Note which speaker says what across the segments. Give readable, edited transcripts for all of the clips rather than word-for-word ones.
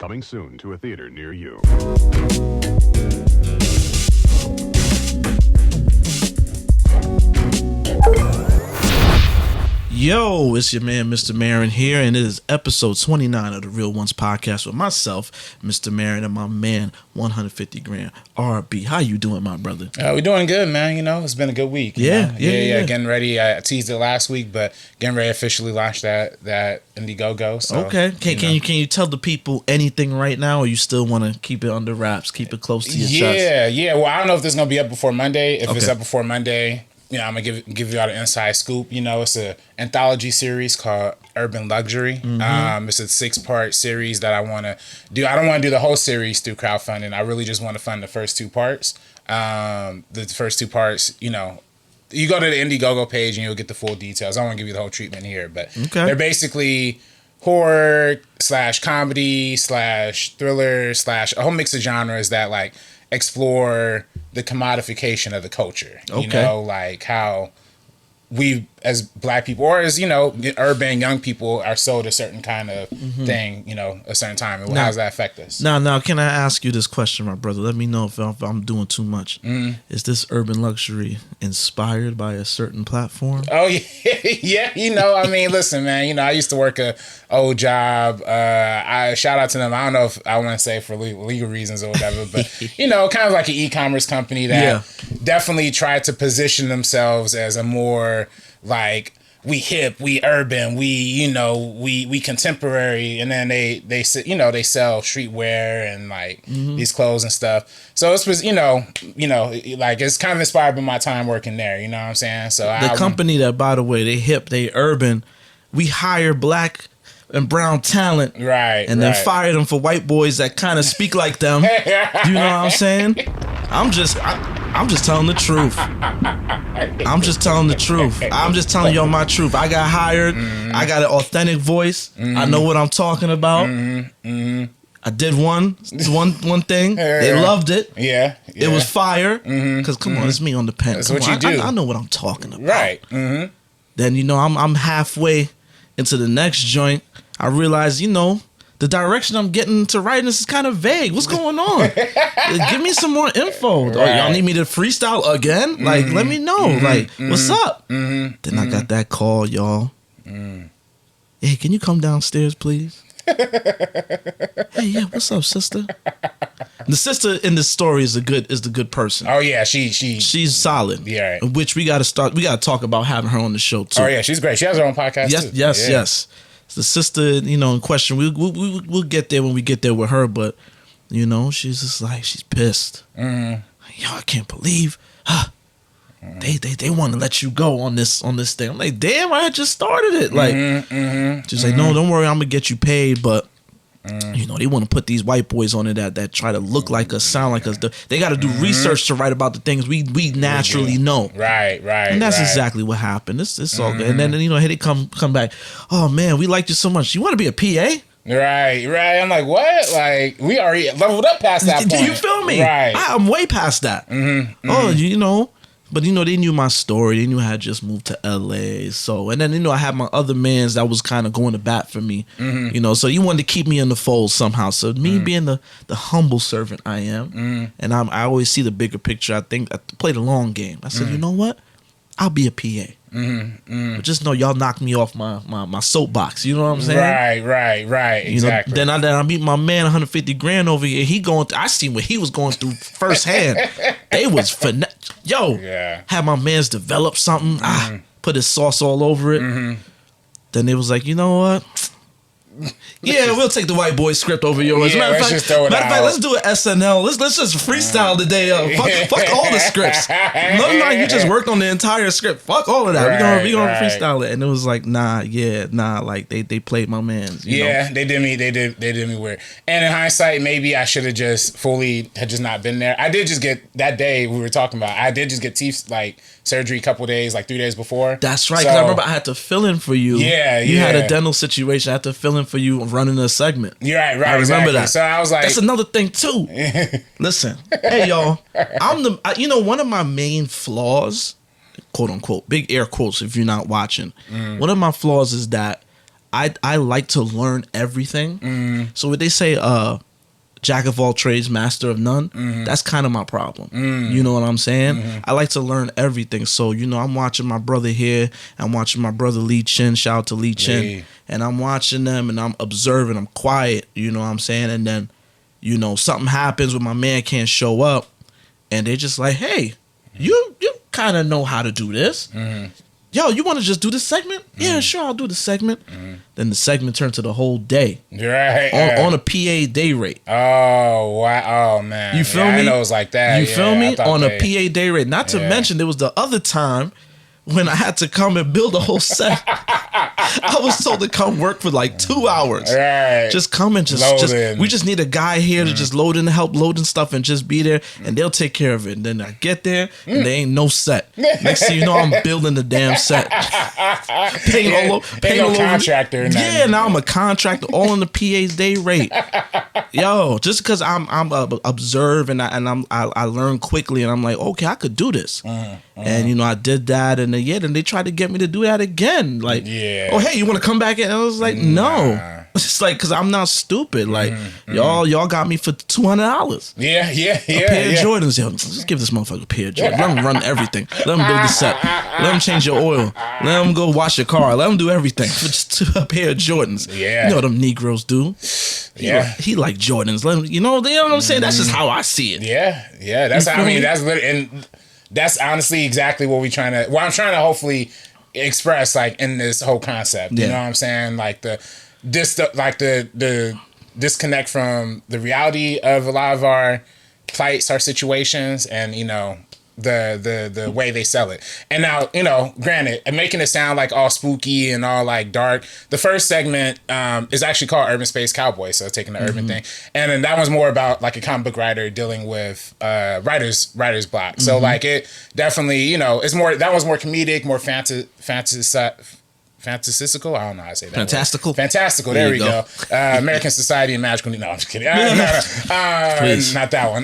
Speaker 1: Coming soon to a theater near you.
Speaker 2: Yo, it's your man, Mr. Marin here, and it is episode 29 of the Real Ones podcast with myself, Mr. Marin, and my man, 150 grand RB. How you doing, my brother?
Speaker 3: We're doing good, man. You know, it's been a good week.
Speaker 2: Yeah.
Speaker 3: Getting ready. I teased it last week, but getting ready to officially launch that Indiegogo. So,
Speaker 2: okay. Can you tell the people anything right now, or you still want to keep it under wraps, keep it close to your chest?
Speaker 3: Yeah. Well, I don't know if this is gonna be up before Monday. If it's
Speaker 2: Okay.
Speaker 3: up before Monday, you know, I'm gonna give you all the inside scoop. You know, it's a anthology series called Urban Luxury. It's a 6-part series that I want to do. I don't want to do the whole series through crowdfunding. I really just want to fund the first 2 parts. The first 2 parts, you know, you go to the Indiegogo page and you'll get the full details. I don't want to give you the whole treatment here, but they're basically horror / comedy / thriller / a whole mix of genres that like explore the commodification of the culture. You know, like how we as black people or as, you know, urban young people are sold a certain kind of thing, you know, a certain time. And how does that affect us?
Speaker 2: Now, can I ask you this question, my brother? Let me know if I'm doing too much. Is this urban luxury inspired by a certain platform?
Speaker 3: Oh, yeah. Yeah. You know, I mean, listen, man, you know, I used to work a old job. I shout out to them. I don't know if I want to say for legal reasons or whatever, but, you know, kind of like an e-commerce company that definitely tried to position themselves as a more like we hip, we urban, we contemporary, and then they sell streetwear and like these clothes and stuff. So it was, you know, like it's kind of inspired by my time working there. You know what I'm saying? So
Speaker 2: the company that, by the way, they hip, they urban, we hire black and brown talent,
Speaker 3: right,
Speaker 2: and then fire them for white boys that kind of speak like them. Do you know what I'm saying? I'm just telling the truth. I'm just telling the truth. I'm just telling y'all my truth. I got hired. I got an authentic voice. I know what I'm talking about. I did one thing. They loved it.
Speaker 3: Yeah.
Speaker 2: It was fire. Because come on, it's me on the pen.
Speaker 3: That's what you do.
Speaker 2: I know what I'm talking about.
Speaker 3: Right.
Speaker 2: Then, you know, I'm halfway into the next joint. I realize, you know, the direction I'm getting to writing this is kind of vague. What's going on? Give me some more info. Right. Oh, y'all need me to freestyle again? Like, let me know. Like, what's up? Then I got that call, y'all. Hey, can you come downstairs, please? Hey, yeah, what's up, sister? The sister in this story is the good person.
Speaker 3: Oh yeah, she's
Speaker 2: solid.
Speaker 3: Yeah, right.
Speaker 2: Which we gotta talk about having her on the show too.
Speaker 3: Oh yeah, she's great. She has her own podcast too.
Speaker 2: Yes. The sister, you know, in question, we'll get there when we get there with her, but you know, she's just like, she's pissed. Yo, I can't believe, they want to let you go on this thing. I'm like, damn, I had just started it. Like, she's like, no, don't worry, I'm gonna get you paid, but you know, they want to put these white boys on it that try to look like us, sound like us. They got to do research to write about the things we naturally know.
Speaker 3: Right.
Speaker 2: And that's exactly what happened. It's all good. And then, you know, here they come back. Oh man, we liked you so much. You want to be a PA?
Speaker 3: Right. I'm like, what? Like, we already leveled up past that point.
Speaker 2: Do you feel me?
Speaker 3: Right.
Speaker 2: I'm way past that. Oh, you know. But, you know, they knew my story. They knew I had just moved to L.A. So, and then, you know, I had my other mans that was kind of going to bat for me. You know, so you wanted to keep me in the fold somehow. So me being the humble servant I am, and I always see the bigger picture. I think I play the long game. I said, you know what? I'll be a PA. But just know y'all knocked me off my soapbox. You know what I'm saying?
Speaker 3: Right. Exactly.
Speaker 2: You know, then I meet my man 150 grand over here. I seen what he was going through firsthand. They was had my mans develop something. Put his sauce all over it. Then they was like, you know what? Yeah, we'll take the white boy script over yours.
Speaker 3: Yeah, let's just throw it out.
Speaker 2: Let's do an SNL. Let's just freestyle today. Fuck all the scripts. No, you just worked on the entire script. Fuck all of that. We gonna freestyle it. And it was like, nah. Like they played my man's. You know?
Speaker 3: They did me weird. And in hindsight, maybe I should have just had not been there. I did just get that day we were talking about. I did just get teeth like surgery a couple days, like 3 days before.
Speaker 2: That's right. Because I remember I had to fill in for you. You had a dental situation. I had to fill in for you running a segment.
Speaker 3: Right.
Speaker 2: I remember that.
Speaker 3: So I was like,
Speaker 2: that's another thing too. Listen, hey y'all, you know, one of my main flaws, quote unquote, big air quotes if you're not watching. One of my flaws is that I like to learn everything. So when they say jack of all trades, master of none, that's kind of my problem. You know what I'm saying? I like to learn everything. So, you know, I'm watching my brother here. I'm watching my brother Lee Chin. Shout out to Lee Chin.
Speaker 3: Hey.
Speaker 2: And I'm watching them and I'm observing. I'm quiet. You know what I'm saying? And then, you know, something happens when my man can't show up. And they're just like, hey, you kind of know how to do this. Yo, you want to just do this segment? Yeah, sure, I'll do the segment. Then the segment turned to the whole day.
Speaker 3: Right.
Speaker 2: On a PA day rate.
Speaker 3: Oh, wow. Oh, man.
Speaker 2: You feel me?
Speaker 3: I know it's like that.
Speaker 2: You feel me? On a
Speaker 3: PA.
Speaker 2: PA day rate. Not to mention, there was the other time when I had to come and build a whole set. I was told to come work for like 2 hours.
Speaker 3: Right.
Speaker 2: Just come and just we just need a guy here to just load in, help loading stuff and just be there and they'll take care of it. And then I get there and there ain't no set. Next thing you know, I'm building the damn set. Paying all over.
Speaker 3: Contractor.
Speaker 2: Yeah, now I'm a contractor all on the PA's day rate. Yo, just because I'm observe and I learn quickly and I'm like, okay, I could do this. And you know, I did that and then they tried to get me to do that again. Like, oh hey, you want to come back in? And I was like, no. It's like, cause I'm not stupid. Like y'all got me for $200.
Speaker 3: Yeah.
Speaker 2: A pair of Jordans. Yo, let's give this motherfucker a pair of Jordans. Let him run everything. Let him build the set. Let him change your oil. Let him go wash your car. Let him do everything for just a pair of Jordans.
Speaker 3: Yeah.
Speaker 2: You know what them Negroes do. He like Jordans. Let him, you know what I'm saying? That's just how I see it.
Speaker 3: Yeah. That's how, I mean, that's literally, and that's honestly exactly what I'm trying to hopefully express, like, in this whole concept. You know what I'm saying? Like the disconnect from the reality of a lot of our plights, our situations, and, you know, the way they sell it. And now, you know, granted, and making it sound like all spooky and all like dark, the first segment is actually called Urban Space Cowboy, so taking the urban thing. And then that one's more about like a comic book writer dealing with writer's block. So like it definitely, you know, it's more, that one's more comedic, more fantastical. I don't know how to say that. Fantastical. There we go. American Society and Magical. No, I'm just kidding. Not that one.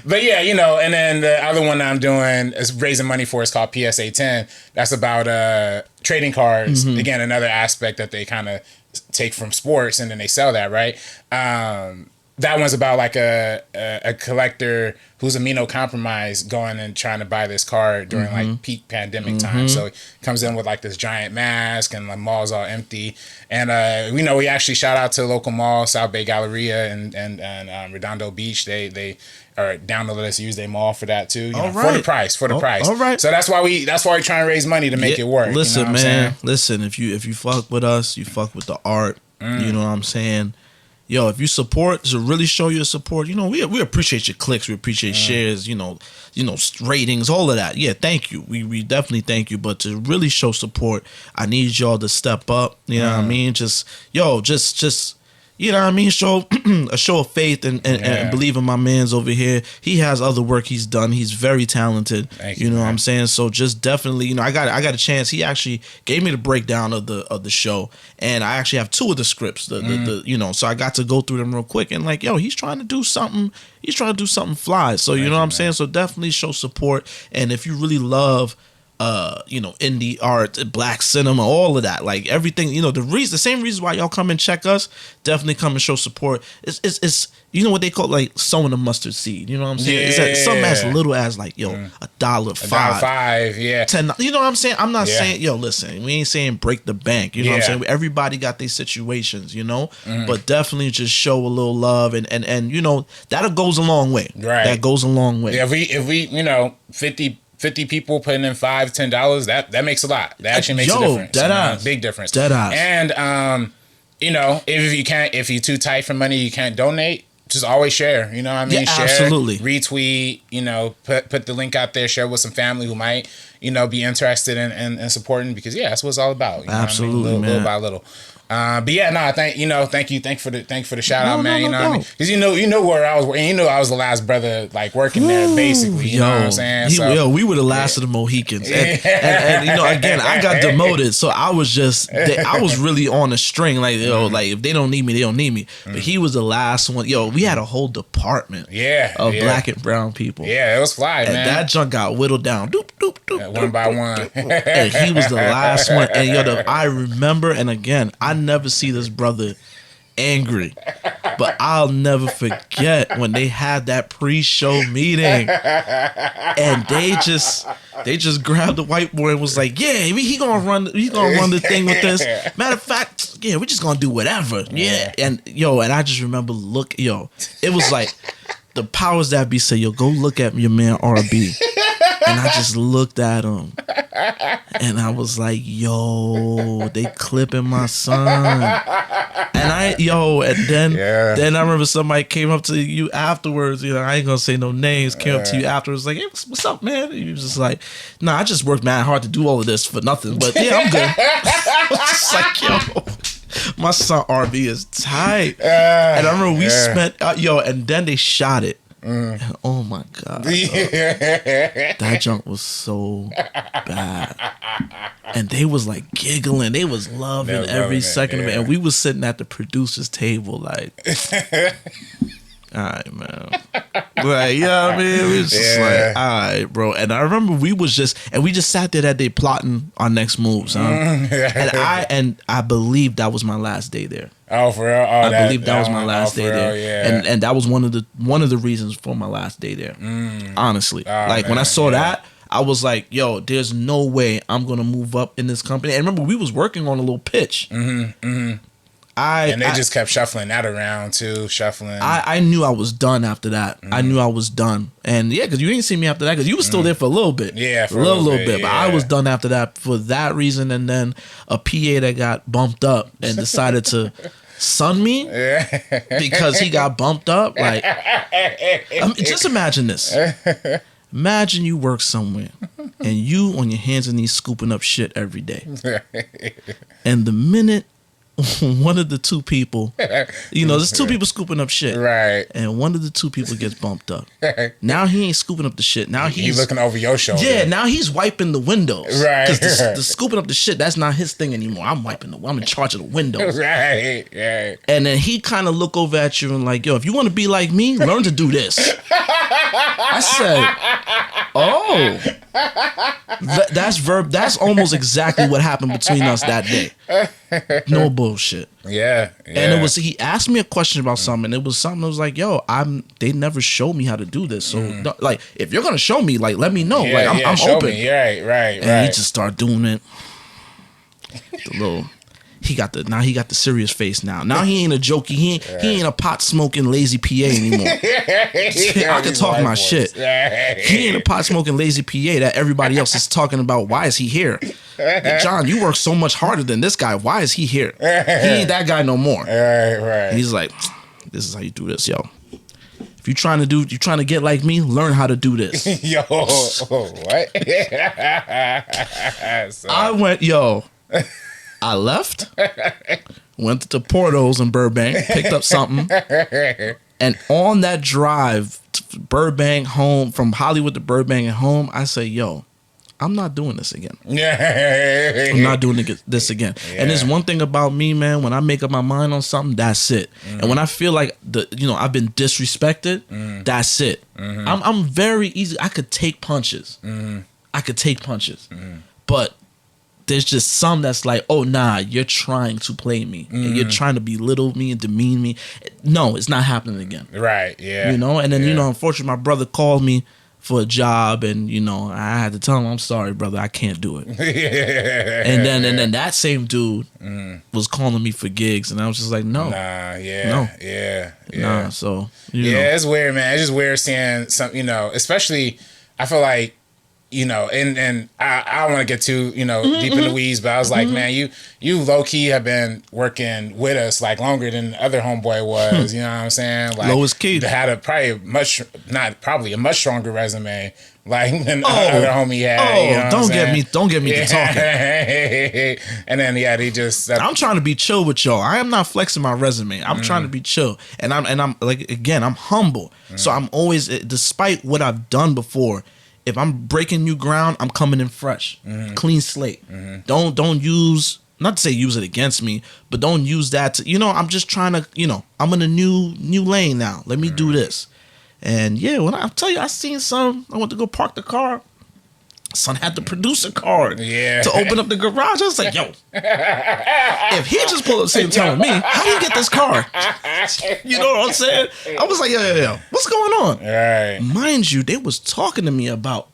Speaker 3: But yeah, you know. And then the other one I'm doing is raising money for. It's called PSA 10. That's about trading cards. Again, another aspect that they kind of take from sports and then they sell that, right? That one's about like a collector who's immunocompromised going and trying to buy this card during like peak pandemic time. So he comes in with like this giant mask and the mall's all empty. And we know we actually shout out to the local mall, South Bay Galleria and Redondo Beach. They are down to let us use their mall for that too. You know, for the price. All right. So that's why we try and raise money to make it work.
Speaker 2: Listen,
Speaker 3: you know
Speaker 2: man. Listen, if you fuck with us, you fuck with the art. You know what I'm saying? Yo, if you support, to really show your support, you know, we appreciate your clicks, we appreciate shares, you know, ratings, all of that. Yeah, thank you. We definitely thank you. But to really show support, I need y'all to step up. You know what I mean? Just you know what I mean? Show a show of faith and believe in my man's over here. He has other work he's done. He's very talented.
Speaker 3: Thank
Speaker 2: you know what I'm saying? So just definitely, you know, I got a chance. He actually gave me the breakdown of the show, and I actually have 2 of the scripts. The you know, so I got to go through them real quick. And like, yo, he's trying to do something. He's trying to do something fly. So you know what I'm saying? So definitely show support. And if you really love you know, indie art, black cinema, all of that, like everything, you know, the same reason why y'all come and check us, definitely come and show support. It's you know what they call like sowing a mustard seed. You know what I'm saying? It's like something as little as like, yo, $1, $5,
Speaker 3: yeah,
Speaker 2: $10. You know what I'm saying? I'm not saying, yo, listen, we ain't saying break the bank. You know what I'm saying? Everybody got their situations, you know, but definitely just show a little love and you know that goes a long way. Right, that goes a long way.
Speaker 3: Yeah, if we you know 50 people putting in $5, $10, that makes a lot. That actually makes a difference. Big difference. And you know, if you're too tight for money, you can't donate. Just always share. You know what I mean? Share,
Speaker 2: absolutely.
Speaker 3: Retweet. You know, put the link out there. Share with some family who might, you know, be interested in supporting, because that's what it's all about. You know
Speaker 2: absolutely,
Speaker 3: what I mean? Little by little. But yeah, no, thank you for the shout out, man. You know what I mean? Because you know where I was working. You know I was the last brother like working there, basically. You know what I'm saying?
Speaker 2: We were the last of the Mohicans, and you know, again, I got demoted, so I was really on a string, like, yo, like if they don't need me, they don't need me. But he was the last one. Yo, we had a whole department, of black and brown people.
Speaker 3: Yeah, it was fly,
Speaker 2: and
Speaker 3: man.
Speaker 2: that junk got whittled down. Doop doop
Speaker 3: one by one.
Speaker 2: And he was the last one. And I remember, and again, I never see this brother angry, but I'll never forget when they had that pre-show meeting, and they just grabbed the whiteboard and was like, "Yeah, he gonna run the thing with this. Matter of fact, yeah, we're just gonna do whatever." Yeah, and I just remember it was like the powers that be say, "Yo, go look at your man RB," and I just looked at him. And I was like, yo, they clipping my son. And then I remember somebody came up to you afterwards, I ain't gonna say no names, came up to you afterwards like, hey, what's up, man? And you was just like, nah, I just worked mad hard to do all of this for nothing, but yeah, I'm good. It's like, yo, my son RB is tight. And I remember we spent, and then they shot it. And oh my God, that junk was so bad, and they was like giggling, they was loving every second of it, and we was sitting at the producer's table like, all right, man, like, you know what I mean? We was just like, all right, bro. And I remember we just sat there that day plotting our next moves, and I believe that was my last day there.
Speaker 3: Oh, for real? Oh,
Speaker 2: I believe that was my last day there. Yeah. And that was one of the reasons for my last day there. Honestly. When I saw that, I was like, yo, there's no way I'm gonna move up in this company. And remember, we was working on a little pitch. And
Speaker 3: they just kept shuffling that around too,
Speaker 2: I knew I was done after that. I knew I was done. And yeah, because you didn't see me after that, because you was still there for a little bit.
Speaker 3: Yeah, for
Speaker 2: a little bit. But I was done after that for that reason. And then a PA that got bumped up and decided to sun me because he got bumped up. Like, just imagine this. Imagine you work somewhere and you on your hands and knees scooping up shit every day. And the minute one of the two people, there's two people scooping up shit,
Speaker 3: right?
Speaker 2: And one of the two people gets bumped up. Now he ain't scooping up the shit. Now he's
Speaker 3: looking over your shoulder.
Speaker 2: Yeah, now he's wiping the windows,
Speaker 3: right?
Speaker 2: Because the scooping up the shit, that's not his thing anymore. I'm in charge of the windows,
Speaker 3: right?
Speaker 2: And then he kind of look over at you and like, yo, if you want to be like me, learn to do this. I said, oh, that's almost exactly what happened between us that day. No bullshit.
Speaker 3: Yeah.
Speaker 2: And he asked me a question about something, and it was something that was like, yo, they never showed me how to do this. So like, if you're gonna show me, like, let me know.
Speaker 3: Yeah,
Speaker 2: like I'm open.
Speaker 3: Me. Right.
Speaker 2: And he just started doing it. He got the serious face now. Now he ain't a jokey. He ain't a pot smoking lazy PA anymore. I can talk my shit. He ain't a pot smoking lazy PA that everybody else is talking about. Why is he here? John, you work so much harder than this guy. Why is he here? He ain't that guy no more.
Speaker 3: Right.
Speaker 2: And he's like, this is how you do this, yo. If you're trying to get like me, learn how to do this.
Speaker 3: Yo, what?
Speaker 2: I went, yo. I left, went to Porto's in Burbank, picked up something, and on that drive to Burbank home, from Hollywood to Burbank and home, I say, yo, I'm not doing this again. I'm not doing this again. Yeah. And there's one thing about me, man, when I make up my mind on something, that's it. And when I feel like I've been disrespected, that's it. I'm very easy. I could take punches. But there's just some that's like, oh, nah, you're trying to play me. And you're trying to belittle me and demean me. No, it's not happening again.
Speaker 3: Right, yeah.
Speaker 2: And then, unfortunately, my brother called me for a job, and, I had to tell him, I'm sorry, brother, I can't do it. and then that same dude was calling me for gigs, and I was just like, no. Nah, so,
Speaker 3: it's weird, man. It's just weird seeing some, especially, I feel like, and I don't want to get too, deep in the weeds, but I was like, man, you low key have been working with us like longer than the other homeboy was. You know what I'm saying? Like,
Speaker 2: lowest key
Speaker 3: had a much stronger resume like than the other homie had.
Speaker 2: Oh,
Speaker 3: you know
Speaker 2: don't get me to talking.
Speaker 3: And then they just.
Speaker 2: I'm trying to be chill with y'all. I am not flexing my resume. I'm trying to be chill, and I'm like, again, I'm humble. So I'm always, despite what I've done before. If I'm breaking new ground, I'm coming in fresh, clean slate. Don't use, not to say use it against me, but don't use that to, I'm just trying to, I'm in a new lane now. Let me do this. And yeah, when I tell you, I seen some, I went to go park the car. Son had the producer card
Speaker 3: Yeah.
Speaker 2: to open up the garage. I was like, yo, if he just pulled up the same time with me, how do you get this car? You know what I'm saying? I was like, yo, what's going on?
Speaker 3: Right.
Speaker 2: Mind you, they was talking to me about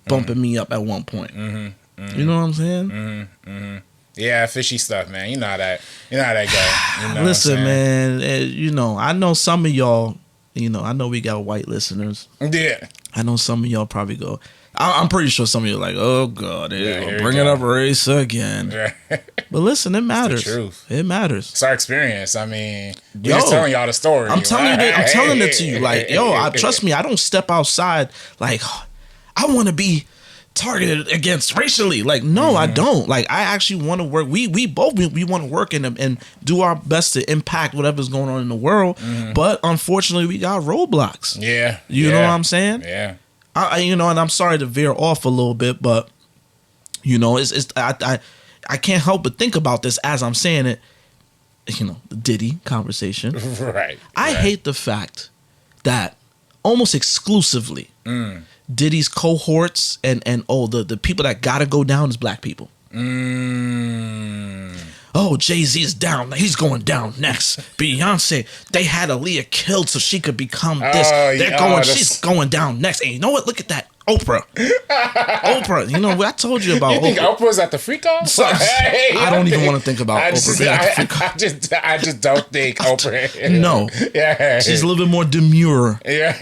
Speaker 2: bumping me up at one point. You know what I'm saying?
Speaker 3: Yeah, fishy stuff, man. You know how that go. You know
Speaker 2: Listen,
Speaker 3: what I'm
Speaker 2: man, you know, I know some of y'all, you know, I know we got white listeners.
Speaker 3: Yeah.
Speaker 2: I know some of y'all probably go, I'm pretty sure some of you are like, oh God,
Speaker 3: here we
Speaker 2: bringing
Speaker 3: go.
Speaker 2: up race again.
Speaker 3: Right.
Speaker 2: But listen, it matters.
Speaker 3: truth.
Speaker 2: It matters.
Speaker 3: It's our experience. I mean, we're
Speaker 2: Yo,
Speaker 3: just telling y'all the story.
Speaker 2: I'm telling you that, I'm telling it to you. Like, yo, trust me, I don't step outside like I want to be targeted against racially. Like, no, I don't. Like, I actually want to work. We both want to work and do our best to impact whatever's going on in the world. But unfortunately, we got roadblocks.
Speaker 3: Yeah.
Speaker 2: You know what I'm saying?
Speaker 3: Yeah.
Speaker 2: You know, and I'm sorry to veer off a little bit, but you know, I can't help but think about this as I'm saying it. You know, the Diddy conversation.
Speaker 3: Right.
Speaker 2: I hate the fact that almost exclusively Diddy's cohorts and the people that gotta go down is black people. Oh, Jay-Z is down. He's going down next. Beyonce, they had Aaliyah killed so she could become this. She's going down next. And you know what? Look at that. Oprah. Oprah. You know what I told you about
Speaker 3: You think
Speaker 2: Oprah.
Speaker 3: Oprah's at the freak off?
Speaker 2: I don't even want to think about Oprah.
Speaker 3: I just don't think Oprah.
Speaker 2: No.
Speaker 3: Yeah.
Speaker 2: She's a little bit more demure
Speaker 3: Yeah.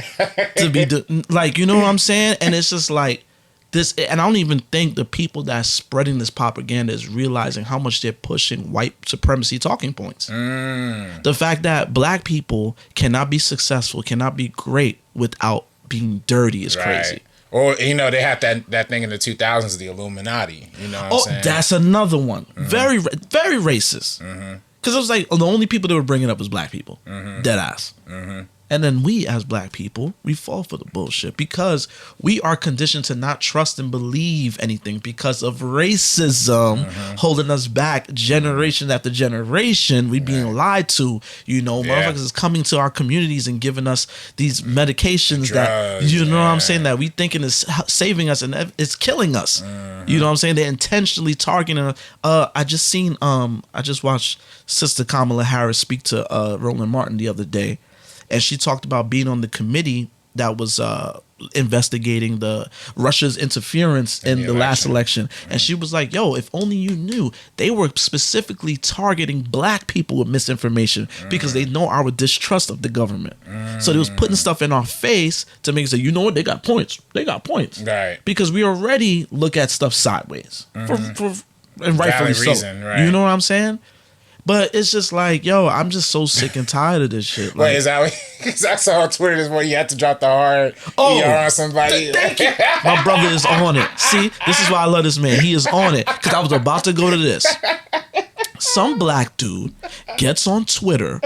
Speaker 2: to be like, you know what I'm saying? And it's just like this, and I don't even think the people that's spreading this propaganda is realizing how much they're pushing white supremacy talking points. The fact that black people cannot be successful, cannot be great without being dirty is crazy.
Speaker 3: Or, you know, they have that thing in the 2000s, the Illuminati. You know what I'm saying?
Speaker 2: That's another one. Very, very racist. Because it was like the only people that were bringing up was black people. Dead ass. And then we, as black people, we fall for the bullshit because we are conditioned to not trust and believe anything because of racism holding us back generation after generation. We being lied to, you know, motherfuckers is coming to our communities and giving us these medications that, you know what I'm saying, that we thinking is saving us and it's killing us. You know what I'm saying? They're intentionally targeting us. I just watched Sister Kamala Harris speak to Roland Martin the other day. And she talked about being on the committee that was investigating the Russia's interference in the last election. And she was like, yo, if only you knew, they were specifically targeting black people with misinformation because they know our distrust of the government. So they was putting stuff in our face to make it say, you know what, they got points. They got points.
Speaker 3: Right.
Speaker 2: Because we already look at stuff sideways. And rightfully so.
Speaker 3: Right.
Speaker 2: You know what I'm saying? But it's just like, yo, I'm just so sick and tired of this shit. Like,
Speaker 3: wait, is that so on Twitter this morning you had to drop the hard ER on somebody?
Speaker 2: Thank you. My brother is on it. See, this is why I love this man. He is on it. Because I was about to go to this. Some black dude gets on Twitter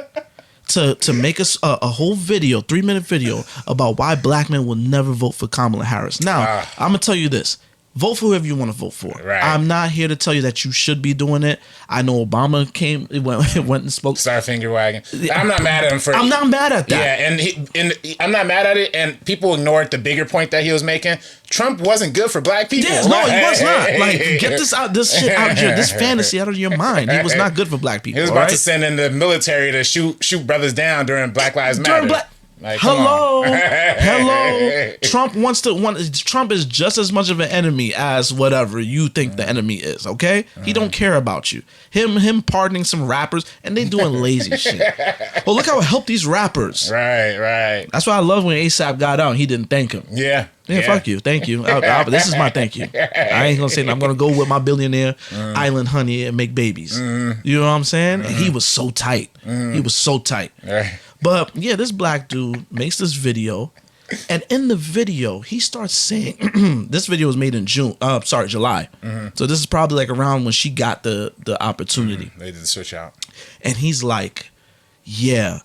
Speaker 2: to make us a whole video, 3-minute video, about why black men will never vote for Kamala Harris. Now, I'm going to tell you this. Vote for whoever you want to vote for.
Speaker 3: Right.
Speaker 2: I'm not here to tell you that you should be doing it. I know Obama went and spoke.
Speaker 3: Start finger wagging. I'm not mad at him for.
Speaker 2: I'm not mad at that.
Speaker 3: Yeah, and I'm not mad at it. And people ignored the bigger point that he was making. Trump wasn't good for black people.
Speaker 2: Yes, no, he was not. Like, get this shit out here, this fantasy out of your mind. He was not good for black people.
Speaker 3: He was about to send in the military to shoot brothers down during Black Lives Matter. Like,
Speaker 2: hello. Trump is just as much of an enemy as whatever you think the enemy is. Okay, he don't care about you. Him pardoning some rappers and they doing lazy shit. Well, look how it helped these rappers.
Speaker 3: Right.
Speaker 2: That's why I love when ASAP got out and he didn't thank him.
Speaker 3: Yeah.
Speaker 2: Fuck you. Thank you. This is my thank you. I ain't gonna say I'm gonna go with my billionaire island honey and make babies. You know what I'm saying? And he was so tight. He was so tight.
Speaker 3: Right.
Speaker 2: But yeah, this black dude makes this video, and in the video, he starts saying, this video was made in July. So this is probably like around when she got the opportunity.
Speaker 3: They did the switch out.
Speaker 2: And he's like, yeah,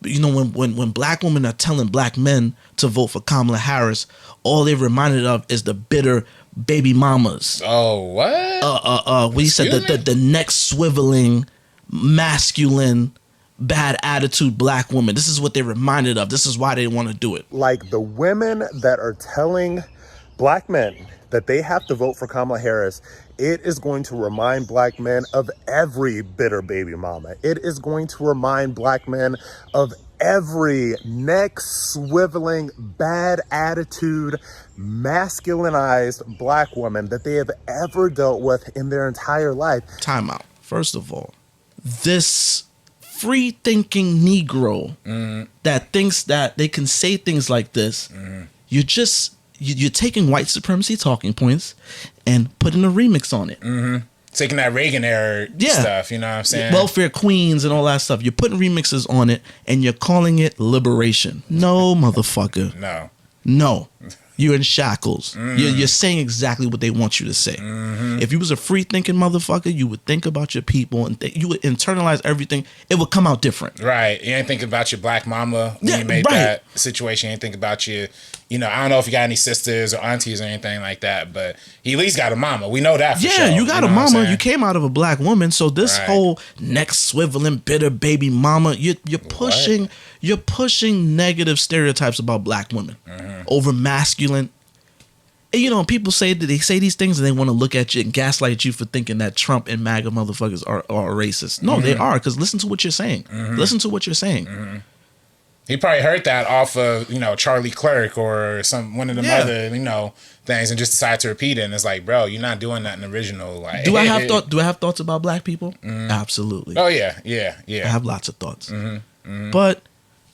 Speaker 2: you know, when black women are telling black men to vote for Kamala Harris, all they're reminded of is the bitter baby mamas.
Speaker 3: Oh, what?
Speaker 2: He said the neck swiveling, masculine, bad attitude black woman. This is what they're reminded of. This is why they want to do it.
Speaker 4: Like the women that are telling black men that they have to vote for Kamala Harris, it is going to remind black men of every bitter baby mama. It is going to remind black men of every neck swiveling, bad attitude, masculinized black woman that they have ever dealt with in their entire life.
Speaker 2: Time out. First of all, this free thinking Negro that thinks that they can say things like this, you're taking white supremacy talking points and putting a remix on it.
Speaker 3: Taking that Reagan era stuff, you know what I'm saying?
Speaker 2: Welfare queens and all that stuff. You're putting remixes on it and you're calling it liberation. No, motherfucker. No. You're in shackles. You're saying exactly what they want you to say. If you was a free thinking motherfucker, you would think about your people and you would internalize everything. It would come out different.
Speaker 3: Right. You ain't thinking about your black mama when you made that situation. You ain't thinking about your, I don't know if you got any sisters or aunties or anything like that, but he at least got a mama. We know that for sure.
Speaker 2: Yeah, you got a mama. You came out of a black woman. So this whole neck swiveling, bitter baby mama, you're pushing negative stereotypes about black women. Over masculine. And, people say that they say these things and they want to look at you and gaslight you for thinking that Trump and MAGA motherfuckers are racist. No, they are, because listen to what you're saying. Listen to what you're saying.
Speaker 3: He probably heard that off of, Charlie Clerk or one of them other, things and just decided to repeat it. And it's like, bro, you're not doing that in the original. Like,
Speaker 2: do I have thoughts about black people? Absolutely.
Speaker 3: Oh, yeah. I
Speaker 2: have lots of thoughts. But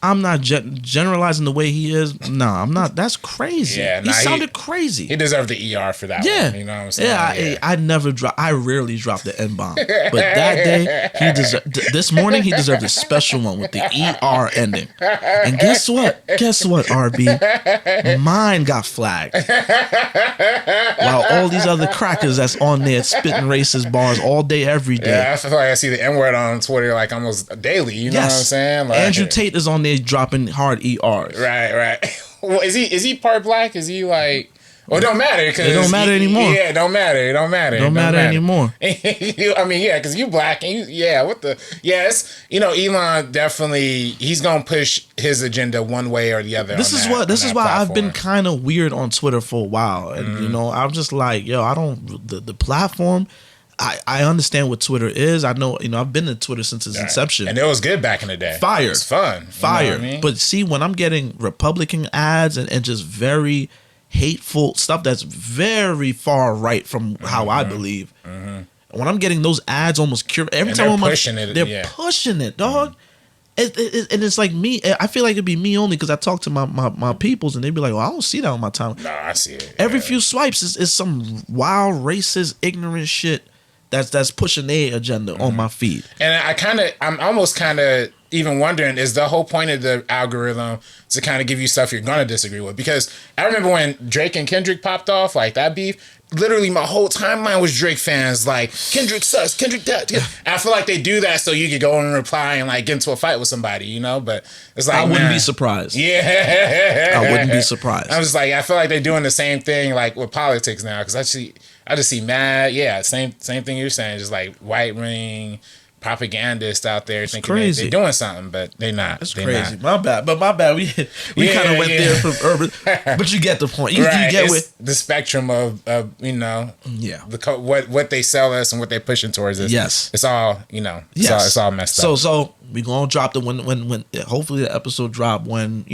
Speaker 2: I'm not generalizing the way he is. No, I'm not. That's crazy. Yeah, he sounded crazy.
Speaker 3: He deserved the ER for that one. You know what I'm saying?
Speaker 2: Yeah, I rarely drop the N-bomb. But that day, this morning, he deserved a special one with the ER ending. And guess what? RB? Mine got flagged. While all these other crackers that's on there spitting racist bars all day, every day.
Speaker 3: Yeah, I feel like I see the N-word on Twitter like almost daily. You know what I'm saying? Like,
Speaker 2: Andrew Tate is on there dropping hard ERs.
Speaker 3: Right. Well, is he part black? Is he like? Well, it don't matter because
Speaker 2: it don't matter anymore.
Speaker 3: Yeah, it don't matter. It don't matter
Speaker 2: anymore.
Speaker 3: I mean, yeah, because you black and it's Elon definitely he's gonna push his agenda one way or the other. This is why
Speaker 2: platform. I've been kind of weird on Twitter for a while, and I'm just like, I don't the platform. I understand what Twitter is. I know, I've been to Twitter since its inception.
Speaker 3: And it was good back in the day.
Speaker 2: Fire.
Speaker 3: It's fun.
Speaker 2: Fire.
Speaker 3: You know what I mean?
Speaker 2: But see, when I'm getting Republican ads and just very hateful stuff that's very far right from how I believe. When I'm getting those ads almost every time they're pushing it, dog. And it's like me. I feel like it'd be me only because I talk to my peoples and they'd be like, "Well, I don't see that on my time."
Speaker 3: No, I see it.
Speaker 2: Every few swipes is some wild, racist, ignorant shit that's pushing their agenda on my feed.
Speaker 3: And I'm almost kind of even wondering, is the whole point of the algorithm to kind of give you stuff you're gonna disagree with? Because I remember when Drake and Kendrick popped off, like that beef. Literally, my whole timeline was Drake fans. Like, Kendrick sucks, Kendrick that. I feel like they do that so you could go and reply and like get into a fight with somebody, But it's like
Speaker 2: I wouldn't be surprised.
Speaker 3: Yeah,
Speaker 2: I wouldn't be surprised.
Speaker 3: I was like, I feel like they're doing the same thing like with politics now because I just see mad. Yeah, same thing you're saying. Just like white ring propagandists out there thinking they're doing something, but they're not.
Speaker 2: That's crazy. Not. My bad. We kind of went there from urban, but you get the point. You get with
Speaker 3: the spectrum of what they sell us and what they're pushing towards us.
Speaker 2: Yes,
Speaker 3: it's all it's all messed up.
Speaker 2: So we gonna drop when hopefully the episode drop when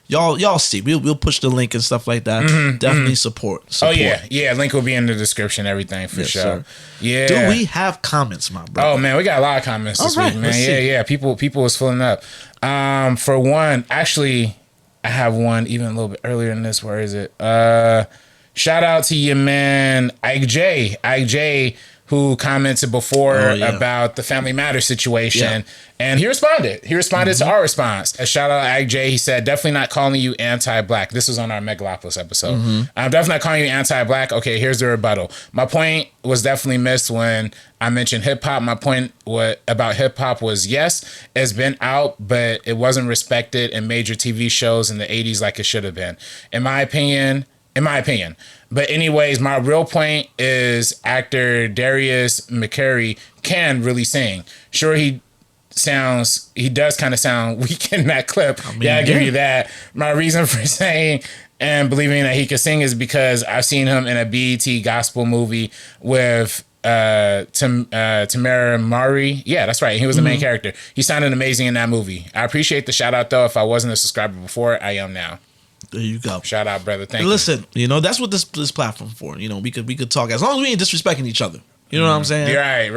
Speaker 2: Y'all see. We'll push the link and stuff like that. Definitely support.
Speaker 3: Oh yeah. Link will be in the description. Everything for sure. Sir. Yeah.
Speaker 2: Do we have comments, my brother?
Speaker 3: Oh man, we got a lot of comments this week, man. Yeah. People was filling up. For one, actually, I have one even a little bit earlier than this. Where is it? Shout out to your man Ike J. Who commented before about the Family Matters situation. And he responded. To our response. A shout out to Ag J. He said, definitely not calling you anti-black. This was on our Megalopolis episode. I'm definitely not calling you anti-black. Okay, here's the rebuttal. My point was definitely missed when I mentioned hip-hop. My point about hip-hop was, yes, it's been out, but it wasn't respected in major TV shows in the 80s like it should have been. In my opinion. But anyways, my real point is actor Darius McCary can really sing. Sure, he does kind of sound weak in that clip. I mean, I'll give you that. My reason for saying and believing that he could sing is because I've seen him in a BET gospel movie with Tamara Mari. Yeah, that's right. He was the main character. He sounded amazing in that movie. I appreciate the shout out though. If I wasn't a subscriber before, I am now.
Speaker 2: There you go.
Speaker 3: Shout out, brother. Thank you.
Speaker 2: Listen, that's what this platform for. We could talk as long as we ain't disrespecting each other. You know what I'm saying?
Speaker 3: Right.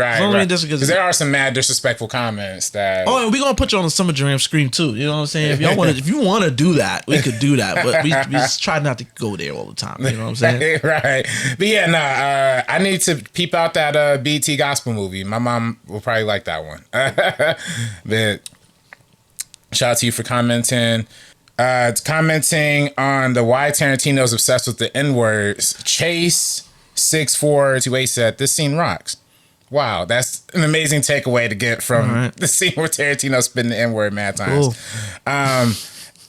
Speaker 3: Because there are some mad disrespectful comments that. Oh,
Speaker 2: and we're gonna put you on the Summer Jam screen too. You know what I'm saying? If you want to do that, we could do that. But we just try not to go there all the time. You know what I'm saying?
Speaker 3: Right. But yeah, I need to peep out that BT gospel movie. My mom will probably like that one. But shout out to you for commenting. Commenting on the why Tarantino's obsessed with the N-words. Chase 6428 said, "This scene rocks." Wow, that's an amazing takeaway to get from the scene where Tarantino spitting the N-word mad times.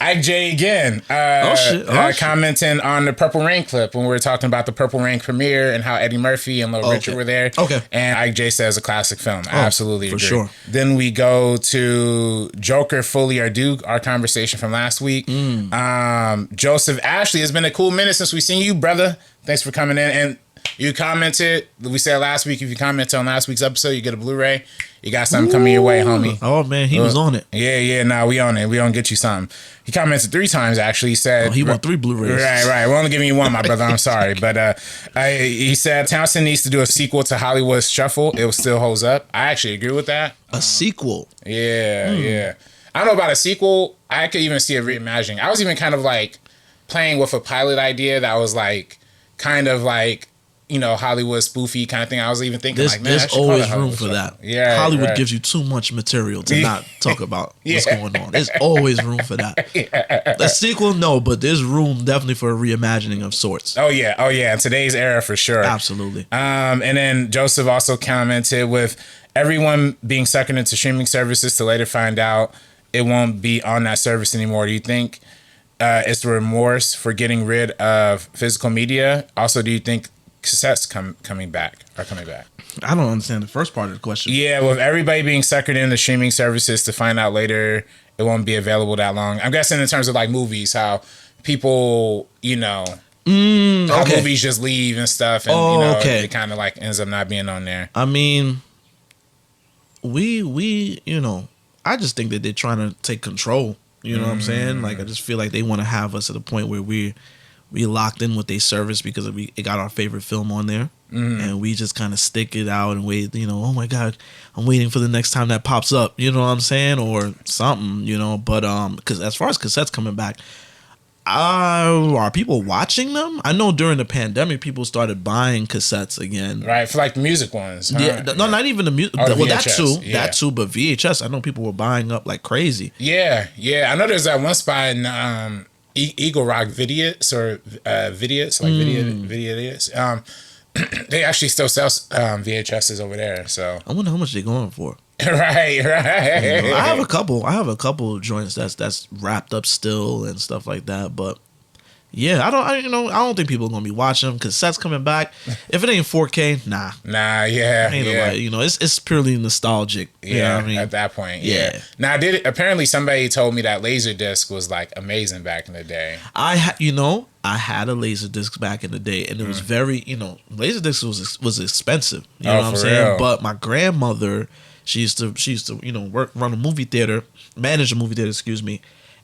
Speaker 3: Ike J again, commenting on the Purple Rain clip when we were talking about the Purple Rain premiere and how Eddie Murphy and Little Richard were there. Okay. And Ike J says a classic film. I absolutely agree. For sure. Then we go to Joker Fully Ardu, our conversation from last week. Joseph Ashley, it's been a cool minute since we seen you, brother. Thanks for coming in. And you commented, we said last week, if you commented on last week's episode, you get a Blu-ray. You got something coming your way, homie.
Speaker 2: Oh, man, he was on it.
Speaker 3: Yeah, nah, we on it. We gonna get you something. He commented 3 times, actually. He said...
Speaker 2: he want 3 Blu-rays.
Speaker 3: Right. We're only giving you 1, my brother. I'm sorry. But he said Townsend needs to do a sequel to Hollywood's Shuffle. It still holds up. I actually agree with that.
Speaker 2: A sequel?
Speaker 3: Yeah. I don't know about a sequel. I could even see it reimagining. I was even kind of like playing with a pilot idea that was like kind of like... Hollywood spoofy kind of thing. I was even thinking
Speaker 2: there's always room for that. Yeah, Hollywood gives you too much material to not talk about what's going on. There's always room for that. The sequel, no, but there's room definitely for a reimagining of sorts.
Speaker 3: Oh yeah. In today's era, for sure.
Speaker 2: Absolutely.
Speaker 3: And then Joseph also commented with everyone being suckered into streaming services to later find out it won't be on that service anymore. Do you think it's remorse for getting rid of physical media? Also, do you think cassettes coming back?
Speaker 2: I don't understand the first part of the question.
Speaker 3: Yeah, with everybody being suckered into streaming services to find out later it won't be available that long. I'm guessing in terms of like movies, how people, how movies just leave and stuff, and it kind of like ends up not being on there.
Speaker 2: I mean, we I just think that they're trying to take control. You know what I'm saying? Like, I just feel like they want to have us at a point where we locked in with their service because it got our favorite film on there, and we just kind of stick it out and wait. Oh my God, I'm waiting for the next time that pops up. You know what I'm saying, or something. But because as far as cassettes coming back, are people watching them? I know during the pandemic, people started buying cassettes again.
Speaker 3: Right, for like the music ones. Huh?
Speaker 2: Yeah, no, not even the music. Well, VHS, that too. But VHS, I know people were buying up like crazy.
Speaker 3: Yeah. I know there's that one spot in Eagle Rock Vidiots or Vidiots, like Vidiots. They actually still sell VHSs over there. So
Speaker 2: I wonder how much they're going for.
Speaker 3: Right.
Speaker 2: I have a couple of joints that's wrapped up still and stuff like that. But yeah, I don't think people are gonna be watching them. Cassettes coming back. If it ain't 4K, nah. It's purely nostalgic. You know what I mean?
Speaker 3: At that point, yeah. Now, apparently somebody told me that Laserdisc was like amazing back in the day.
Speaker 2: I had a Laserdisc back in the day, and it was very, Laserdisc was expensive. You know what I'm saying? Real? But my grandmother, she used to run a movie theater, manage a movie theater, excuse me.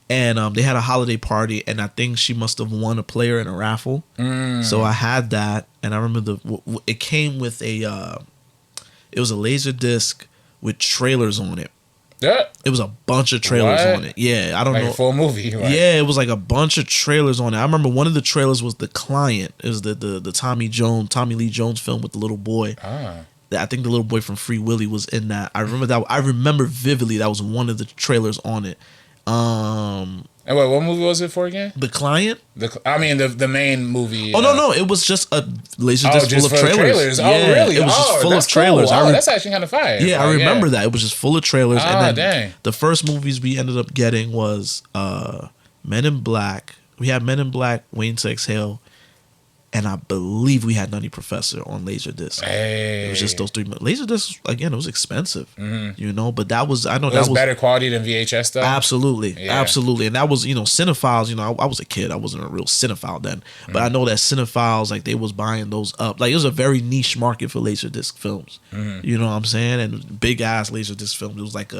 Speaker 2: And they had a holiday party, and I think she must have won a player in a raffle. So I had that, and I remember it came with it was a Laserdisc with trailers on it.
Speaker 3: Yeah.
Speaker 2: It was a bunch of trailers on it. Yeah, I don't know.
Speaker 3: Like a full movie. Right?
Speaker 2: Yeah, it was like a bunch of trailers on it. I remember one of the trailers was The Client. It was the Tommy Lee Jones film with the little boy. I think the little boy from Free Willy was in that. I remember that. I remember vividly that was one of the trailers on it.
Speaker 3: And wait, what movie was it for again?
Speaker 2: The Client.
Speaker 3: The main movie.
Speaker 2: Oh no, it was just a Laserdisc full of trailers.
Speaker 3: Oh really?
Speaker 2: It was just full of trailers.
Speaker 3: Cool. That's actually kind of fire.
Speaker 2: Yeah, I remember that. It was just full of trailers. And then the first movies we ended up getting was Men in Black. We had Men in Black, Waiting to Exhale, and I believe we had Nutty Professor on Laserdisc.
Speaker 3: Hey.
Speaker 2: It was just those three. Laserdisc, again, it was expensive, you know, but that was, I know
Speaker 3: It
Speaker 2: that
Speaker 3: was
Speaker 2: was
Speaker 3: better quality than VHS though.
Speaker 2: absolutely,
Speaker 3: Yeah.
Speaker 2: absolutely. And that was, you know, cinephiles, you know, I was a kid. I wasn't a real cinephile then, but I know that cinephiles, like, they was buying those up. Like, it was a very niche market for Laserdisc films. You know what I'm saying? And big ass Laserdisc films. It was like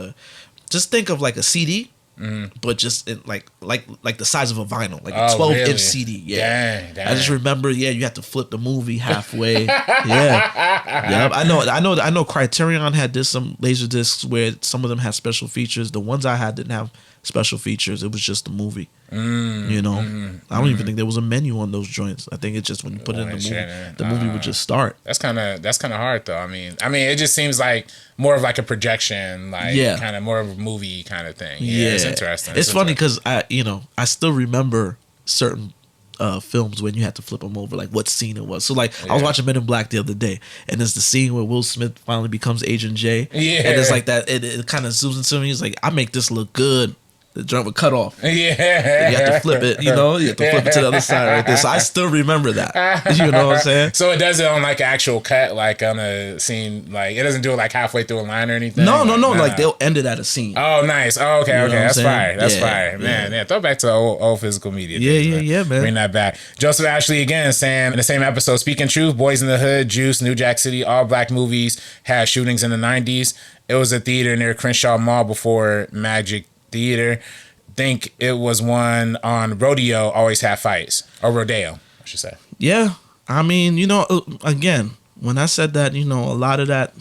Speaker 2: just think of like a CD, but just in like the size of a vinyl, like a 12-inch
Speaker 3: really?
Speaker 2: CD. Yeah,
Speaker 3: Dang.
Speaker 2: I just remember. Yeah, you had to flip the movie halfway. Yeah. I know. Criterion had some laser discs where some of them had special features. The ones I had didn't have special features. It was just the movie. You know, I don't even think there was a menu on those joints. I think it's just when you put it in the movie, the movie would just start.
Speaker 3: That's kind of hard though. I mean, it just seems like more of like a projection, like kind of more of a movie kind of thing. Yeah, it's interesting.
Speaker 2: It's funny because I still remember certain films when you had to flip them over, like what scene it was. So like I was watching Men in Black the other day, and there's the scene where Will Smith finally becomes Agent J. Yeah, and it's like that. It kind of zooms into me. He's like, I make this look good. The joint would cut off.
Speaker 3: Yeah.
Speaker 2: You have to flip it, you know? You have to flip it to the other side right there. So I still remember that. You know what I'm saying?
Speaker 3: So it does it on like actual cut, like on a scene, like it doesn't do it like halfway through a line or anything?
Speaker 2: No. Like they'll end it at a scene.
Speaker 3: Oh, nice. Oh, okay,
Speaker 2: You know
Speaker 3: That's fire. That's
Speaker 2: Yeah,
Speaker 3: fire. Man, yeah. Throw back to old physical media.
Speaker 2: Yeah, man.
Speaker 3: Bring that back. Joseph Ashley again saying in the same episode, Speaking Truth, Boys in the Hood, Juice, New Jack City, all black movies had shootings in the 90s. It was a theater near Crenshaw Mall before Magic Theater. Think it was one on Rodeo, always had fights. Or Rodeo, I should say.
Speaker 2: Yeah. I mean, you know, again, when I said that, you know, a lot of that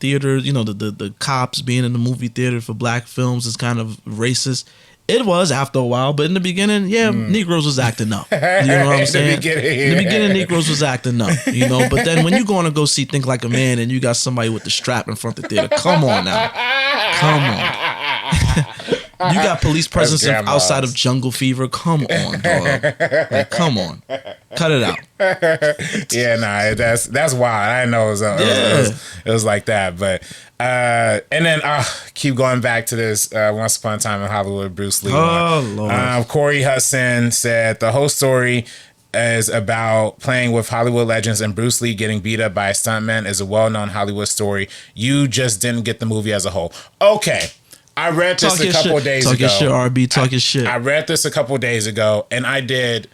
Speaker 2: theater, you know, the cops being in the movie theater for black films is kind of racist. It was after a while, but in the beginning, Negroes was acting up. You know what I'm saying? In the beginning, Negroes was acting up, you know. But then when you going to go see Think Like a Man and you got somebody with the strap in front of the theater, come on now. Come on. You got police presence outside of Jungle Fever. Come on, dog. Like, come on. Cut it out.
Speaker 3: Yeah, nah, that's wild. I didn't know it was like that. But and then keep going back to this Once Upon a Time in Hollywood, Bruce Lee.
Speaker 2: Oh, Lord.
Speaker 3: Corey Hudson said the whole story is about playing with Hollywood legends, and Bruce Lee getting beat up by a stuntman is a well-known Hollywood story. You just didn't get the movie as a whole. Okay. I read this a couple of days ago.
Speaker 2: Talk your shit, RB. Talk your shit.
Speaker 3: I read this a couple of days ago, and I did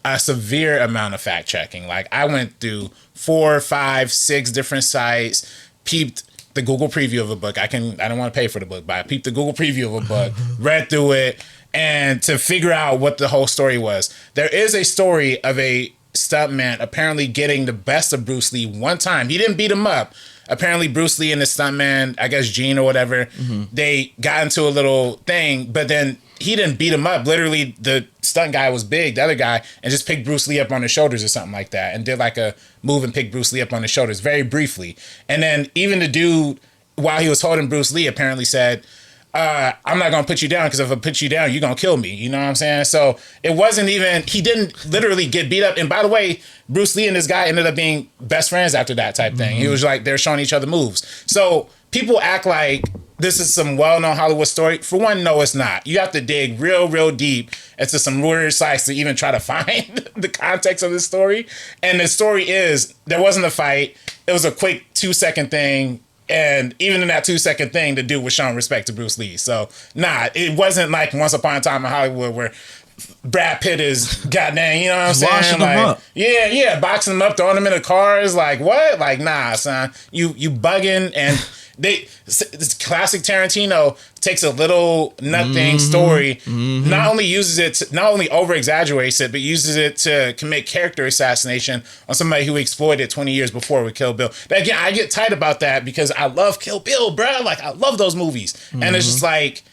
Speaker 3: a severe amount of fact checking. Like I went through 4, 5, 6 different sites, peeped the Google preview of a book. I don't want to pay for the book, but I peeped the Google preview of a book, read through it, and to figure out what the whole story was. There is a story of a stuntman apparently getting the best of Bruce Lee one time. He didn't beat him up. Apparently Bruce Lee and the stuntman, I guess Gene or whatever, they got into a little thing, but then he didn't beat him up. Literally, the stunt guy was big, the other guy, and just picked Bruce Lee up on his shoulders or something like that, and did like a move and picked Bruce Lee up on his shoulders very briefly. And then even the dude, while he was holding Bruce Lee, apparently said, I'm not going to put you down because if I put you down, you're going to kill me. You know what I'm saying? So it wasn't even, he didn't literally get beat up. And by the way, Bruce Lee and this guy ended up being best friends after that type thing. He was like, they're showing each other moves. So people act like this is some well-known Hollywood story. For one, no, it's not. You have to dig real, real deep into some weird sites to even try to find the context of this story. And the story is, there wasn't a fight. It was a quick 2-second thing. And even in that 2-second thing, the dude was showing respect to Bruce Lee. So, it wasn't like Once Upon a Time in Hollywood where Brad Pitt is goddamn, you know what I'm saying?
Speaker 2: Washing them up.
Speaker 3: Yeah, boxing them up, throwing them in the cars. Like, what? Like, nah, son. You bugging. And this classic Tarantino takes a little nothing story, not only over exaggerates it, but uses it to commit character assassination on somebody who exploited 20 years before with Kill Bill. But again, I get tight about that because I love Kill Bill, bro. Like, I love those movies. And it's just like,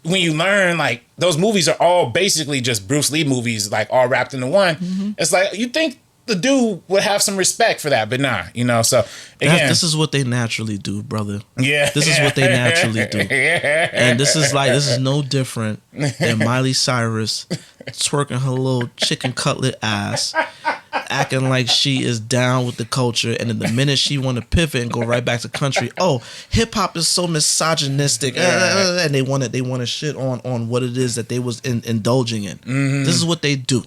Speaker 3: when you learn, like, those movies are all basically just Bruce Lee movies, like, all wrapped into one. It's like, you think the dude would have some respect for that, but nah, you know. So again,
Speaker 2: this is what they naturally do, brother.
Speaker 3: Yeah,
Speaker 2: this is what they naturally do. And this is no different than Miley Cyrus twerking her little chicken cutlet ass acting like she is down with the culture, and then the minute she want to pivot and go right back to country, oh, hip hop is so misogynistic, and they want to shit on what it is that they was indulging in. This is what they do.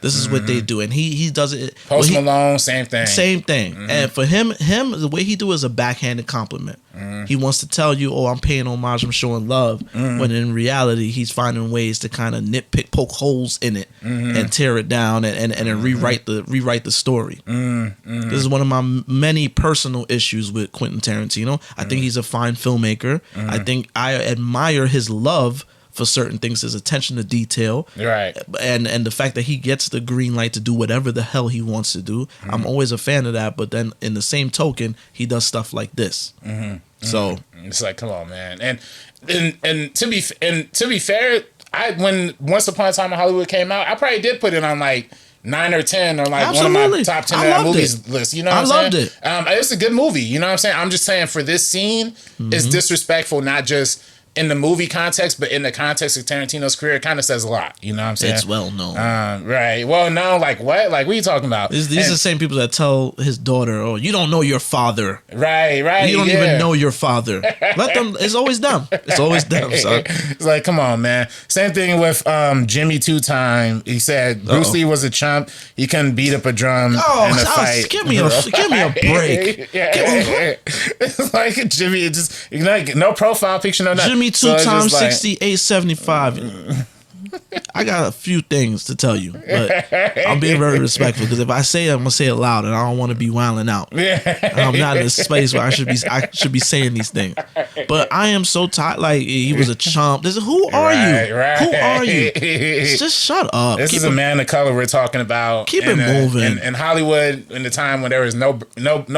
Speaker 2: This is what they do, and he does it.
Speaker 3: Post Malone, same thing. And for him, the way he do is a backhanded compliment. He wants to tell you, oh, I'm paying homage, I'm showing love, when in reality, he's finding ways to kind of nitpick, poke holes in it, and tear it down, and rewrite the story. This is one of my many personal issues with Quentin Tarantino. I think he's a fine filmmaker. I think I admire his love for certain things, his attention to detail, right, and
Speaker 2: the fact that he gets the green light to do whatever the hell he wants to do. I'm always a fan of that. But then, in the same token, he does stuff like this. So
Speaker 3: it's like, come on, man. And to be fair, when Once Upon a Time in Hollywood came out, I probably did put it on like 9 or 10 or like one of my top 10 movies list. You know what I'm saying? I loved it. It's a good movie. You know what I'm saying? I'm just saying for this scene, it's disrespectful, not just in the movie context, but in the context of Tarantino's career, it kind of says a lot. You know what I'm saying?
Speaker 2: It's well known.
Speaker 3: Right. Well known. Like what? Like what are you talking about?
Speaker 2: These are the same people that tell his daughter, "Oh, you don't know your father."
Speaker 3: Right. You
Speaker 2: don't even know your father. Let them. It's always them. It's always them. Son.
Speaker 3: It's like, come on, man. Same thing with Jimmy Two Time. He said Bruce Lee was a chump. He couldn't beat up a drum in a fight.
Speaker 2: Give me a break.
Speaker 3: It's like Jimmy, just no profile picture, no nothing.
Speaker 2: Jimmy 2 times 68.75. I got a few things to tell you, but I'm being very respectful because if I say it, I'm gonna say it loud, and I don't want to be wilding out. I'm not in a space where I should be saying these things. But I am so tired. Like he was a chump. Who are you? Who are you? Just shut up.
Speaker 3: This is a man of color we're talking about.
Speaker 2: Keep it moving.
Speaker 3: In Hollywood, in the time when there was no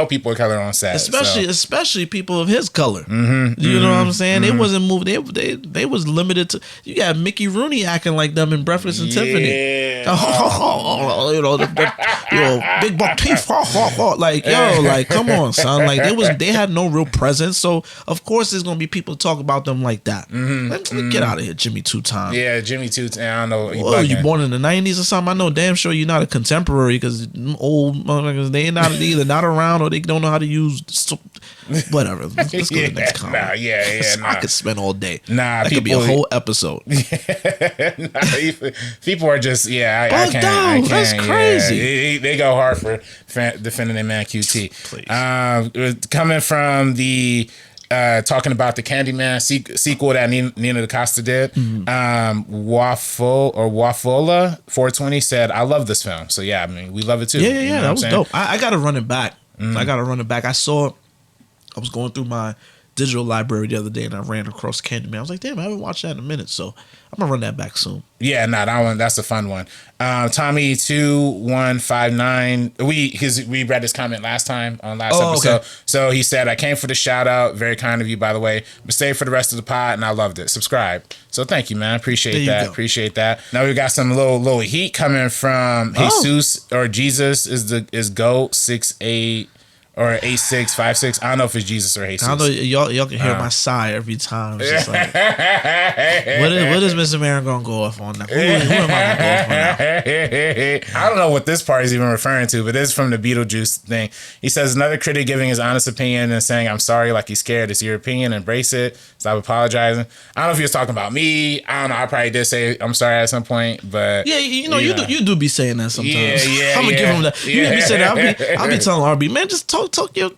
Speaker 3: people of color on set,
Speaker 2: especially people of his color. You know what I'm saying? They wasn't moving. They was limited to. You got Mickey Rooney acting like them in Breakfast and Tiffany. Big buck teeth. Like, come on, son. Like they had no real presence. So of course there's gonna be people talk about them like that. Let's get out of here, Jimmy Two Time.
Speaker 3: Yeah, Jimmy Two Time. I don't know.
Speaker 2: Oh, you born in the 90s or something? I know damn sure you're not a contemporary because old motherfuckers, they either not around or they don't know how to use whatever. Let's go to the next comment. I could spend all day. That could be a whole episode.
Speaker 3: People are just I can't.
Speaker 2: That's crazy.
Speaker 3: They go hard for defending their man QT. Please. Coming from the talking about the Candyman sequel that Nina DaCosta did. Wafola 420 said, "I love this film." So I mean, we love it too.
Speaker 2: Yeah, that was dope. I gotta run it back. I was going through my digital library the other day and I ran across Candyman. I was like, damn, I haven't watched that in a minute, so I'm gonna run that back soon. Yeah,
Speaker 3: that one, that's a fun one. Tommy2159, we read his comment last time on last episode. Okay. So he said, I came for the shout out, very kind of you, by the way, but stay for the rest of the pod and I loved it. Subscribe. So thank you, man. Appreciate that. Now we got some little heat coming from Jesus or Jesus is GOAT 68 or 8656. I don't know if it's Jesus or Jesus.
Speaker 2: I know y'all can hear my sigh every time. It's just like, what is Mr. Marin gonna go off on now? Who am I gonna go off on now?
Speaker 3: I don't know what this part is even referring to, but it's from the Beetlejuice thing. He says another critic giving his honest opinion and saying, "I'm sorry," like he's scared. It's your opinion. Embrace it. Stop apologizing. I don't know if he was talking about me. I don't know. I probably did say I'm sorry at some point, but
Speaker 2: you do be saying that sometimes. I'm gonna give him that. You be saying that. I'll be telling RB, man, just talk your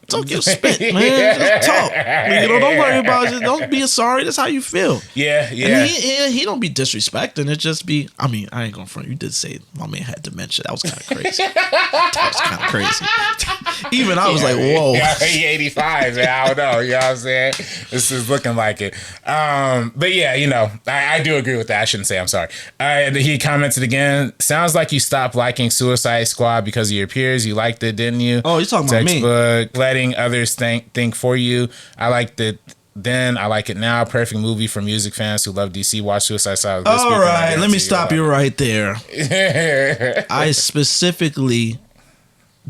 Speaker 2: spit, man. Just talk. Don't worry about it. Don't be sorry. That's how you feel.
Speaker 3: Yeah.
Speaker 2: And he don't be disrespecting. It just be. I mean, I ain't gonna front. You did say my man had dementia. That was kind of crazy. Even I was like, whoa.
Speaker 3: He 85. Man, I don't know. You know what I'm saying? This is looking like it. But I do agree with that. I shouldn't say I'm sorry. He commented again. Sounds like you stopped liking Suicide Squad because of your peers. You liked it, didn't you?
Speaker 2: Oh, you're talking about me.
Speaker 3: Letting others think for you. I liked it then. I like it now. Perfect movie for music fans who love DC. Watch Suicide Squad.
Speaker 2: All right, let me stop you right there. I specifically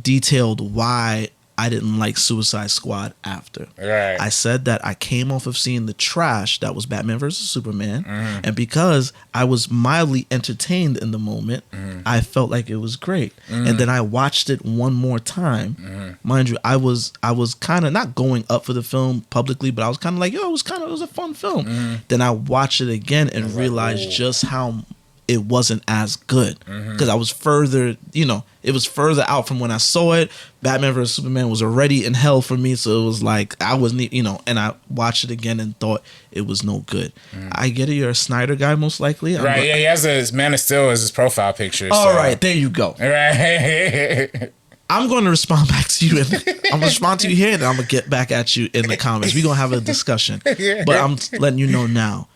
Speaker 2: detailed why I didn't like Suicide Squad after.
Speaker 3: Right.
Speaker 2: I said that I came off of seeing the trash that was Batman versus Superman, and because I was mildly entertained in the moment, I felt like it was great. And then I watched it one more time. Mind you, I was kind of not going up for the film publicly, but I was kind of like, yo, it was a fun film. Then I watched it again and realized just how it wasn't as good, because I was further, it was further out from when I saw it. Batman vs Superman was already in hell for me, so it was like I wasn't, and I watched it again and thought it was no good. I get it, you're a Snyder guy most likely,
Speaker 3: right? Yeah, he has his Man of Steel as his profile picture.
Speaker 2: All right, there you go.
Speaker 3: Right.
Speaker 2: I'm going to respond back to you. I'm going to respond to you here, and I'm going to get back at you in the comments. We're going to have a discussion, but I'm letting you know now.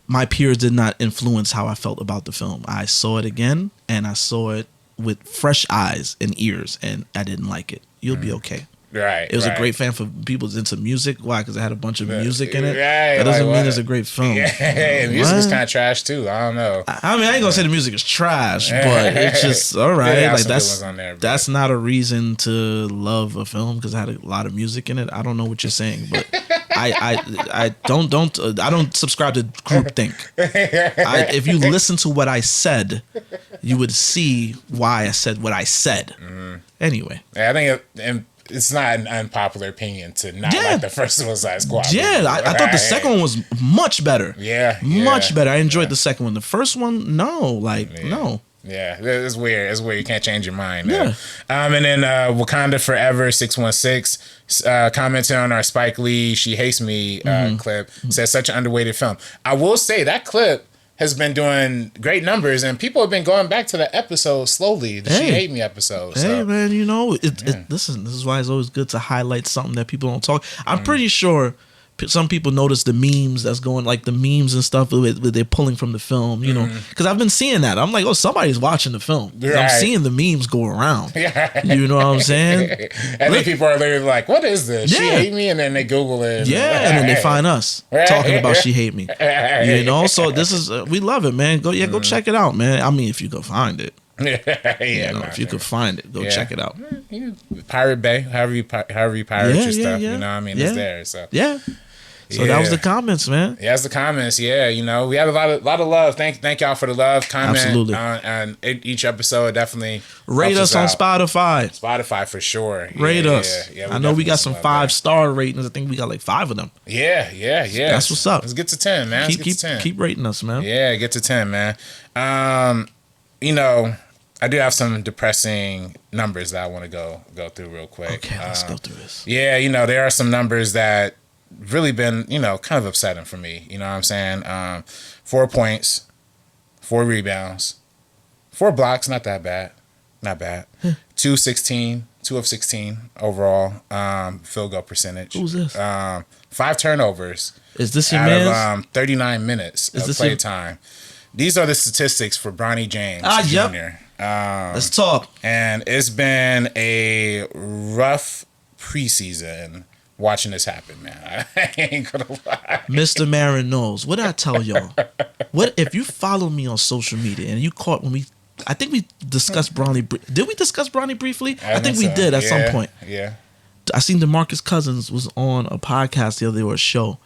Speaker 2: My peers did not influence how I felt about the film. I saw it again, and I saw it with fresh eyes and ears, and I didn't like it. You'll be okay.
Speaker 3: Right.
Speaker 2: It was a great fan for people that's into music. Why? Because it had a bunch of music in it.
Speaker 3: Right,
Speaker 2: that doesn't mean it's a great film.
Speaker 3: Yeah, music is kind of trash too. I don't know.
Speaker 2: I mean, I ain't gonna say the music is trash, but it's just all right.
Speaker 3: Yeah,
Speaker 2: like that's not a reason to love a film because it had a lot of music in it. I don't know what you're saying, but I don't subscribe to groupthink. If you listen to what I said, you would see why I said what I said. Anyway,
Speaker 3: I think it's not an unpopular opinion to not like the first Suicide Squad.
Speaker 2: Yeah, I thought the second one was much better.
Speaker 3: Yeah,
Speaker 2: much better. I enjoyed the second one. The first one, no.
Speaker 3: Yeah, it's weird. It's weird. You can't change your mind.
Speaker 2: Yeah.
Speaker 3: And then Wakanda Forever 616 commented on our Spike Lee "She Hates Me" clip. Says such an underrated film. I will say that clip has been doing great numbers, and people have been going back to the episode slowly. The She Hate Me episode.
Speaker 2: Hey,
Speaker 3: so.
Speaker 2: man, listen, this is why it's always good to highlight something that people don't talk. I'm pretty sure some people notice the memes that's going, like the memes and stuff that they're pulling from the film, because I've been seeing that. I'm like, oh, somebody's watching the film. Right. I'm seeing the memes go around. You know what I'm saying?
Speaker 3: And then people are literally like, what is this? She Hate Me? And then they Google it.
Speaker 2: Yeah, and then they find us talking about She Hate Me. So this is, we love it, man. Go check it out, man. I mean, if you can find it. If you could find it, go check it out.
Speaker 3: Pirate Bay, however you pirate your stuff, you know what I mean? It's there. So
Speaker 2: So that was the comments, man.
Speaker 3: Yeah, that's the comments. Yeah, we had a lot of love. Thank y'all for the love. Comment
Speaker 2: Absolutely.
Speaker 3: on each episode. Definitely
Speaker 2: rate us on Spotify.
Speaker 3: Spotify for sure.
Speaker 2: Rate us.
Speaker 3: Yeah,
Speaker 2: I know we got some 5-star ratings. I think we got like 5 of them.
Speaker 3: Yeah.
Speaker 2: That's what's up.
Speaker 3: Let's get to 10, man.
Speaker 2: Keep rating us, man.
Speaker 3: Yeah, get to 10, man. I do have some depressing numbers that I want to go through real quick.
Speaker 2: Okay, let's go through this.
Speaker 3: Yeah, there are some numbers that really been, kind of upsetting for me. You know what I'm saying? 4 points, 4 rebounds, 4 blocks, not that bad. Not bad. 2 of 16 overall field goal percentage.
Speaker 2: Who's this?
Speaker 3: 5 turnovers.
Speaker 2: Is this your
Speaker 3: man? 39 minutes of play time. These are the statistics for Bronny James Jr.
Speaker 2: Let's talk.
Speaker 3: And it's been a rough preseason watching this happen, man. I ain't gonna lie.
Speaker 2: MrMarinKnows. What did I tell y'all? What if you follow me on social media and you caught when I think we discussed Bronny. Did we discuss Bronny briefly? I think we did at some point.
Speaker 3: Yeah.
Speaker 2: I seen DeMarcus Cousins was on a podcast the other day or a show,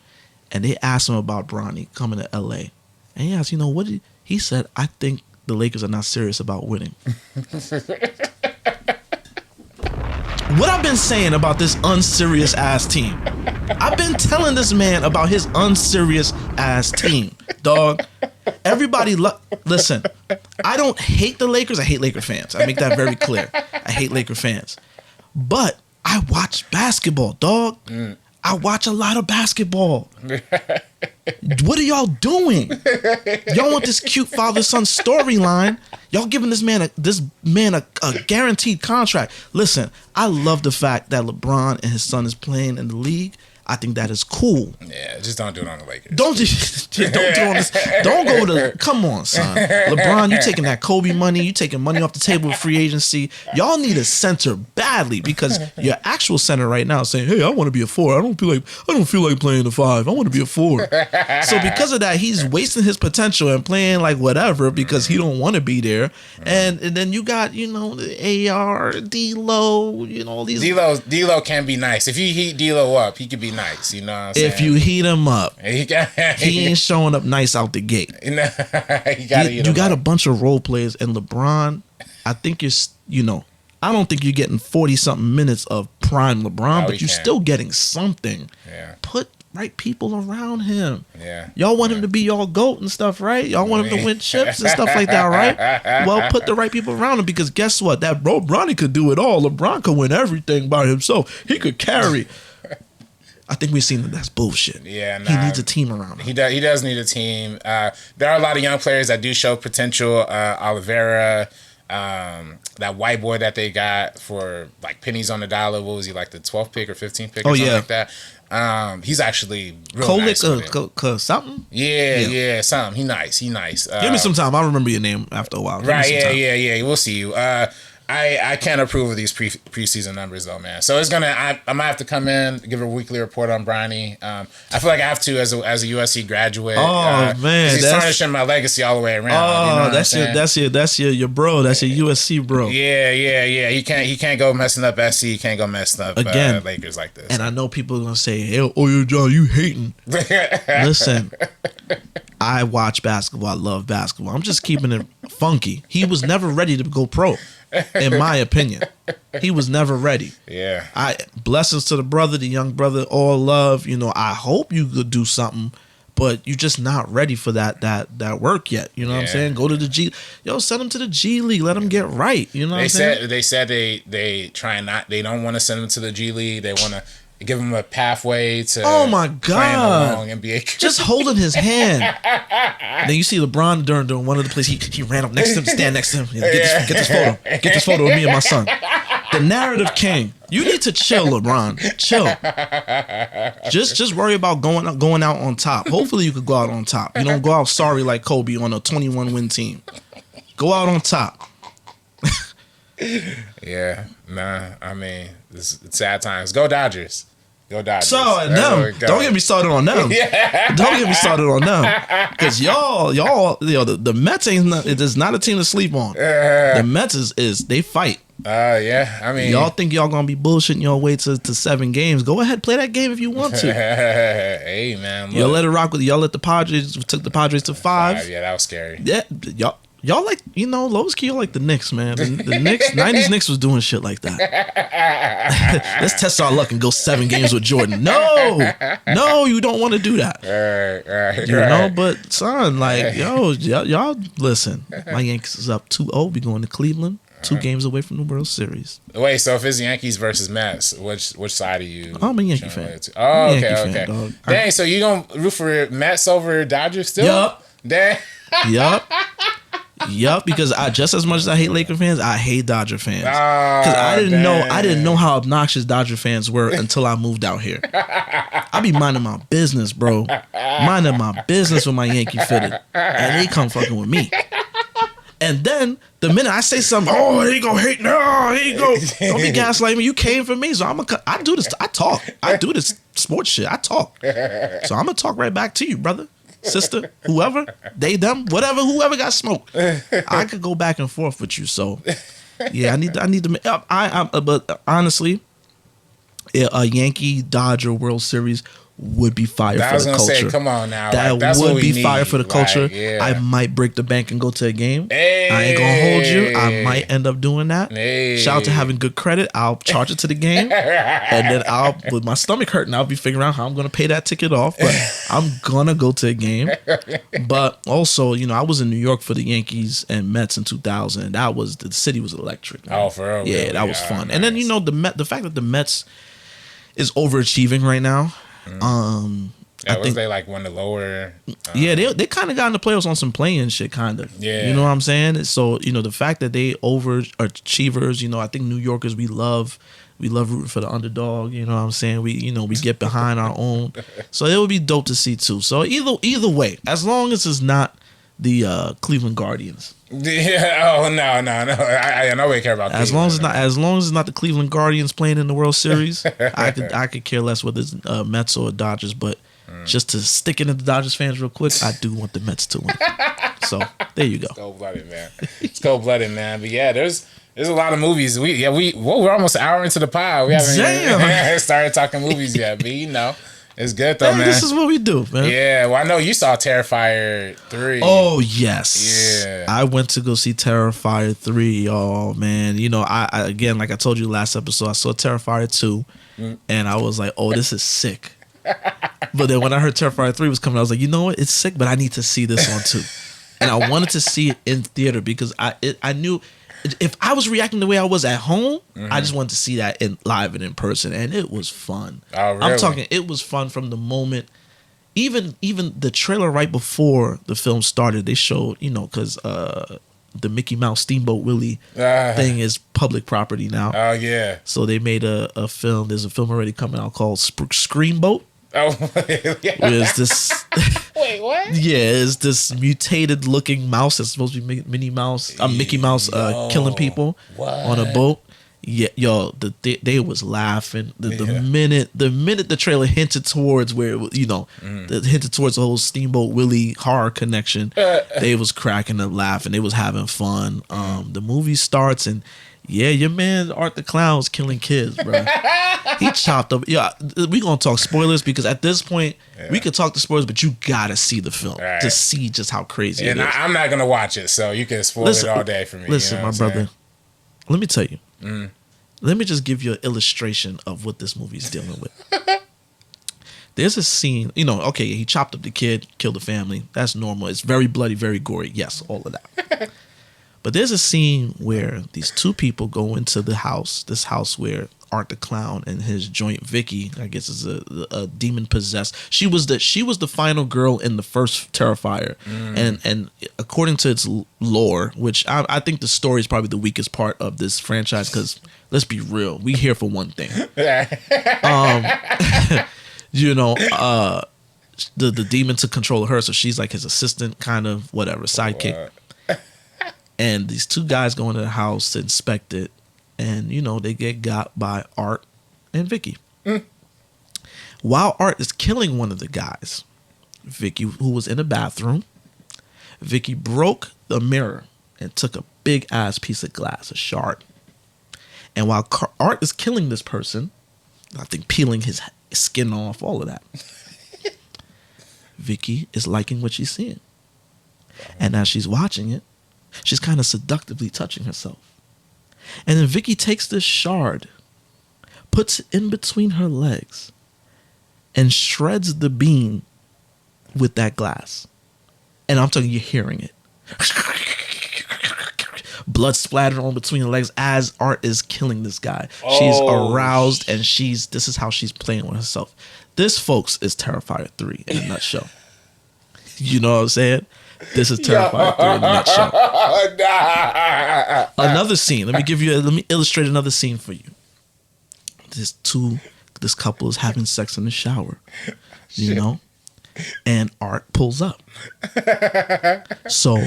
Speaker 2: and they asked him about Bronny coming to LA. And he asked, what did he said, I think the Lakers are not serious about winning. What I've been saying about this unserious ass team. I've been telling this man about his unserious ass team, dog. Everybody, listen, I don't hate the Lakers. I hate Laker fans. I make that very clear. I hate Laker fans. But I watch basketball, dog. I watch a lot of basketball. What are y'all doing? Y'all want this cute father-son storyline. Y'all giving this man a guaranteed contract. Listen, I love the fact that LeBron and his son is playing in the league. I think that is cool.
Speaker 3: Yeah, just don't do it on the Lakers.
Speaker 2: Don't do it on this. Don't go to. Come on, son. LeBron, you taking that Kobe money? You taking money off the table with free agency? Y'all need a center badly because your actual center right now is saying, "Hey, I want to be a 4. I don't feel like playing the 5. I want to be a 4." So because of that, he's wasting his potential and playing like whatever because he don't want to be there. And then you got the AR, D-Lo, all these.
Speaker 3: D-Lo can be nice if you heat D-Lo up. He could be nice. You know what I'm saying?
Speaker 2: If you heat him up, he ain't showing up nice out the gate. You got a bunch of role players, and LeBron, I think I don't think you're getting 40-something minutes of prime LeBron, but you're still getting something.
Speaker 3: Yeah.
Speaker 2: Put right people around him.
Speaker 3: Yeah.
Speaker 2: Y'all want him to be y'all GOAT and stuff, right? Y'all want him to win chips and stuff like that, right? Well, put the right people around him because guess what? That Bronny could do it all. LeBron could win everything by himself. He could carry. I think we've seen that that's bullshit.
Speaker 3: Yeah,
Speaker 2: he needs a team around him.
Speaker 3: He does need a team. There are a lot of young players that do show potential. Oliveira, that white boy that they got for like pennies on the dollar. What was he, like the 12th pick or 15th pick or something like that? He's actually real nice
Speaker 2: something.
Speaker 3: Yeah, something. He nice.
Speaker 2: Give me some time. I'll remember your name after a while.
Speaker 3: Right? Yeah. We'll see you. I can't approve of these preseason numbers though, man. So it's I might have to come in, give a weekly report on Bronny. I feel like I have to as a USC graduate.
Speaker 2: Oh man,
Speaker 3: he's tarnishing my legacy all the way around.
Speaker 2: Oh, that's your bro. That's your USC bro.
Speaker 3: Yeah. He can't go messing up SC. He can't go messing up again Lakers like this.
Speaker 2: And I know people are gonna say, "Hey, oh, John, you hating?" Listen, I watch basketball. I love basketball. I'm just keeping it funky. He was never ready to go pro. In my opinion, he was never ready.
Speaker 3: Yeah.
Speaker 2: Blessings to the young brother, all love. I hope you could do something, but you're just not ready for that work yet. You know what I'm saying? Go to the G. Send him to the G League. Let him get right. You know what I'm saying?
Speaker 3: They said they try not. They don't want to send him to the G League. They want to give him a pathway to.
Speaker 2: Oh my God!
Speaker 3: Playing along NBA.
Speaker 2: Just holding his hand. Then you see LeBron during one of the plays. He ran up next to him, stand next to him. Get this photo. Get this photo of me and my son. The narrative king. You need to chill, LeBron. Chill. Just worry about going out on top. Hopefully you could go out on top. You don't go out sorry like Kobe on a 21-win team. Go out on top.
Speaker 3: Yeah, nah. I mean, it's sad times. Go Dodgers. Go Dodgers.
Speaker 2: So them. Don't get me started on them. Yeah. Don't get me started on them. Because y'all, the Mets it is not a team to sleep on. The Mets is they fight.
Speaker 3: Yeah. I mean,
Speaker 2: y'all think y'all gonna be bullshitting your way to 7 games? Go ahead, play that game if you want to.
Speaker 3: Hey man,
Speaker 2: y'all let it rock with y'all. Let the Padres took the Padres to 5.
Speaker 3: Yeah, that was scary.
Speaker 2: Yeah, y'all like lowest key. Y'all like the Knicks, man. The Knicks, 90s Knicks was doing shit like that. Let's test our luck and go 7 games with Jordan. No, you don't want to do that. Right. But son, like y'all listen. My Yankees is up 2-0. We going to Cleveland. 2 games away from the World Series.
Speaker 3: Wait, so if it's Yankees versus Mets, which side are you?
Speaker 2: I'm a Yankee fan.
Speaker 3: Oh, okay. Fan, dang, so you gonna root for Mets over Dodgers still?
Speaker 2: Yup.
Speaker 3: Dang.
Speaker 2: Yup, because just as much as I hate Laker fans, I hate Dodger fans. Because I didn't know how obnoxious Dodger fans were until I moved out here. I be minding my business, bro. Minding my business with my Yankee fitted. And they come fucking with me. And then the minute I say something, he ain't gonna hate. No, he ain't go. Don't be gaslighting me. You came for me, so I do this. I talk. I do this sports shit. I talk. So I'm gonna talk right back to you, brother, sister, whoever, they, them, whatever, whoever got smoked. I could go back and forth with you. So yeah, I need to. But honestly, a Yankee Dodger World Series would be fire for the culture. Say,
Speaker 3: come on now.
Speaker 2: That would be fire for the culture. I might break the bank and go to a game. Hey. I ain't gonna hold you. I might end up doing that. Hey. Shout out to having good credit. I'll charge it to the game. And then with my stomach hurting, I'll be figuring out how I'm gonna pay that ticket off. But I'm gonna go to a game. But also, I was in New York for the Yankees and Mets in 2000. The city was electric. Man.
Speaker 3: Oh, for real?
Speaker 2: Yeah,
Speaker 3: really?
Speaker 2: That was fun. Nice. And then the fact that the Mets is overachieving right now. I think
Speaker 3: they like one of the lower.
Speaker 2: They kind of got in the playoffs on some playing shit, kind of.
Speaker 3: Yeah,
Speaker 2: you know what I'm saying. So the fact that they overachievers. I think New Yorkers, we love We love rooting for the underdog. You know what I'm saying? We get behind our own. So it would be dope to see too. So either way, as long as it's not the Cleveland Guardians.
Speaker 3: Yeah. Oh no. I nobody care about.
Speaker 2: As long as it's not the Cleveland Guardians playing in the World Series, I could care less whether it's Mets or Dodgers. But just to stick into the Dodgers fans real quick, I do want the Mets to win. So there you go.
Speaker 3: It's cold-blooded, man. But yeah, there's a lot of movies. We're almost an hour into the pod. We haven't even started talking movies yet. But it's good though, man.
Speaker 2: This is what we do, man.
Speaker 3: Yeah, well, I know you saw Terrifier 3.
Speaker 2: Oh yes,
Speaker 3: yeah.
Speaker 2: I went to go see Terrifier 3. Oh man, I again, like I told you last episode, I saw Terrifier 2, and I was like, oh, this is sick. But then when I heard Terrifier 3 was coming, I was like, you know what, it's sick, but I need to see this one too. And I wanted to see it in theater because I knew if I was reacting the way I was at home, I just wanted to see that live and in person, and it was fun.
Speaker 3: Oh, really?
Speaker 2: I'm talking, it was fun from the moment. Even the trailer right before the film started, they showed, because the Mickey Mouse Steamboat Willie thing is public property now.
Speaker 3: Oh yeah.
Speaker 2: So they made a film. There's a film already coming out called Screamboat.
Speaker 3: Oh,
Speaker 2: Where's this?
Speaker 3: Wait, what?
Speaker 2: Yeah, it's this mutated looking mouse that's supposed to be Mickey Mouse killing people on a boat. Yeah, yo, they was laughing the minute the trailer hinted towards where it was, hinted towards the whole Steamboat Willie horror connection. They was cracking up laughing. They was having fun. The movie starts and your man Art the Clown was killing kids, bro. He chopped up. Yeah, we gonna talk spoilers because at this point we could talk the spoilers, but you gotta see the film to see just how crazy it is.
Speaker 3: And I'm not gonna watch it, so you can spoil it all day for me.
Speaker 2: Listen, my brother. Let me tell you. Let me just give you an illustration of what this movie is dealing with. There's a scene, he chopped up the kid, killed the family. That's normal. It's very bloody, very gory. Yes, all of that. But there's a scene where these two people go into this house where Art the Clown and his joint Vicky, I guess is a demon possessed. She was the final girl in the first Terrifier, and according to its lore, which I think the story is probably the weakest part of this franchise because let's be real, we here for one thing. The demon took control of her, so she's like his assistant, kind of whatever sidekick. And these two guys go into the house to inspect it. And, they get got by Art and Vicky. While Art is killing one of the guys, Vicky, who was in the bathroom, Vicky broke the mirror and took a big-ass piece of glass, a shard. And while Art is killing this person, I think peeling his skin off, all of that, Vicky is liking what she's seeing. And as she's watching it, she's kind of seductively touching herself. And then Vicky takes this shard, puts it in between her legs, and shreds the bean with that glass. And I'm talking, you're hearing it. Blood splattered on between the legs as Art is killing this guy. She's aroused, and this is how she's playing with herself. This, folks, is Terrifier 3 in a nutshell. You know what I'm saying? This is Terrifier 3 in a nutshell. Another scene. Let me illustrate another scene for you. This couple is having sex in the shower, and Art pulls up. So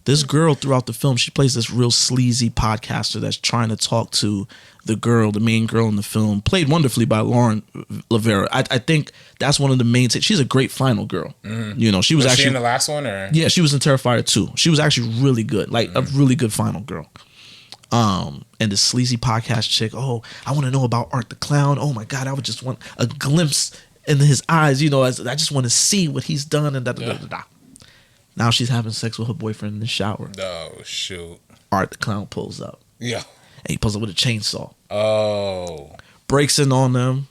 Speaker 2: this girl throughout the film, she plays this real sleazy podcaster that's trying to talk to the main girl in the film, played wonderfully by Lauren Lavera. I think that's one of the main. She's a great final girl. She was actually
Speaker 3: in the last one, or
Speaker 2: she was in Terrifier 2. She was actually really good, like a really good final girl. And this sleazy podcast chick. Oh, I want to know about Art the Clown. Oh my God, I would just want a glimpse in his eyes. I just want to see what he's done and da da da da. Now she's having sex with her boyfriend in the shower.
Speaker 3: Oh shoot!
Speaker 2: Art the Clown pulls up.
Speaker 3: Yeah.
Speaker 2: And he pulls up with a chainsaw.
Speaker 3: Oh.
Speaker 2: Breaks in on them.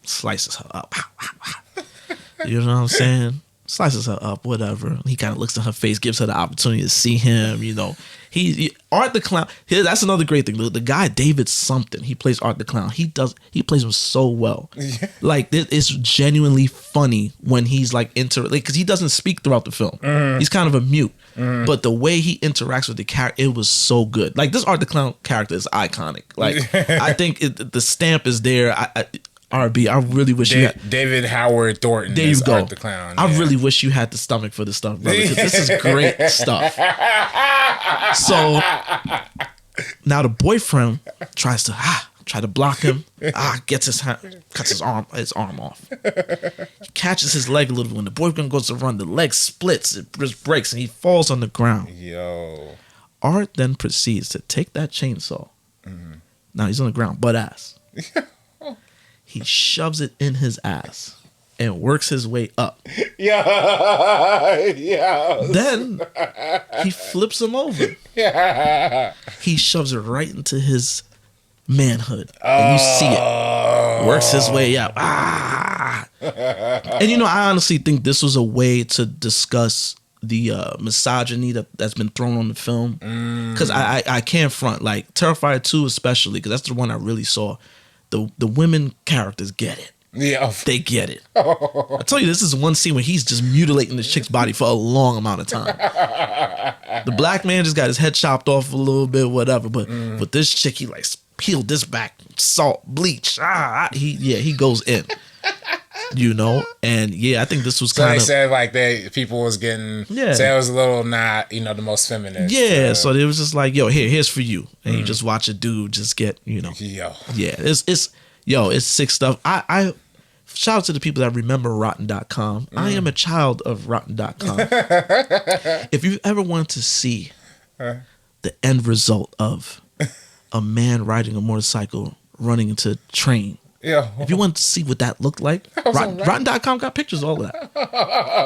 Speaker 2: Slices her up. You know what I'm saying? slices her up, whatever. He kind of looks at her face, gives her the opportunity to see him. You know, he Art the Clown. Here, that's another great thing. The guy David something, he plays Art the Clown. He plays him so well. Like it's genuinely funny when he's like because he doesn't speak throughout the film. He's kind of a mute. But the way he interacts with the character, it was so good. Like this Art the Clown character is iconic. Like I think the stamp is there. RB, I really wish you had
Speaker 3: David Howard Thornton.
Speaker 2: There you go.
Speaker 3: Art the Clown.
Speaker 2: I really wish you had the stomach for this stuff, brother. 'Cause this is great stuff. So now the boyfriend tries to block him. Gets his hand, cuts his arm off. He catches his leg a little bit. When the boyfriend goes to run, the leg splits. It just breaks, and he falls on the ground.
Speaker 3: Yo.
Speaker 2: Art then proceeds to take that chainsaw. Now he's on the ground, butt ass. He shoves it in his ass and works his way up.
Speaker 3: Yeah.
Speaker 2: Then he flips him over.
Speaker 3: Yeah.
Speaker 2: He shoves it right into his manhood. And you see it. Works his way up. And you know, I honestly think this was a way to discuss the misogyny that's been thrown on the film. Because I can't front. Like Terrifier 2 especially, because that's the one I really saw. The women characters get it.
Speaker 3: Yeah.
Speaker 2: They get it. I tell you, this is one scene where he's just mutilating this chick's body for a long amount of time. The black man just got his head chopped off a little bit, whatever. But with this chick, he like peeled this back, salt, bleach. He goes in. You know, and I think this was kind of.
Speaker 3: So they said like people was getting. Yeah. So it was a little not the most feminist.
Speaker 2: Yeah. So it was just like, yo, here's for you, and you just watch a dude just get,
Speaker 3: Yo.
Speaker 2: Yeah. It's sick stuff. I shout out to the people that remember Rotten.com. I am a child of Rotten.com. If you ever wanted to see the end result of a man riding a motorcycle running into a train.
Speaker 3: Yeah.
Speaker 2: If you want to see what that looked like, Rotten.com got pictures, all of that.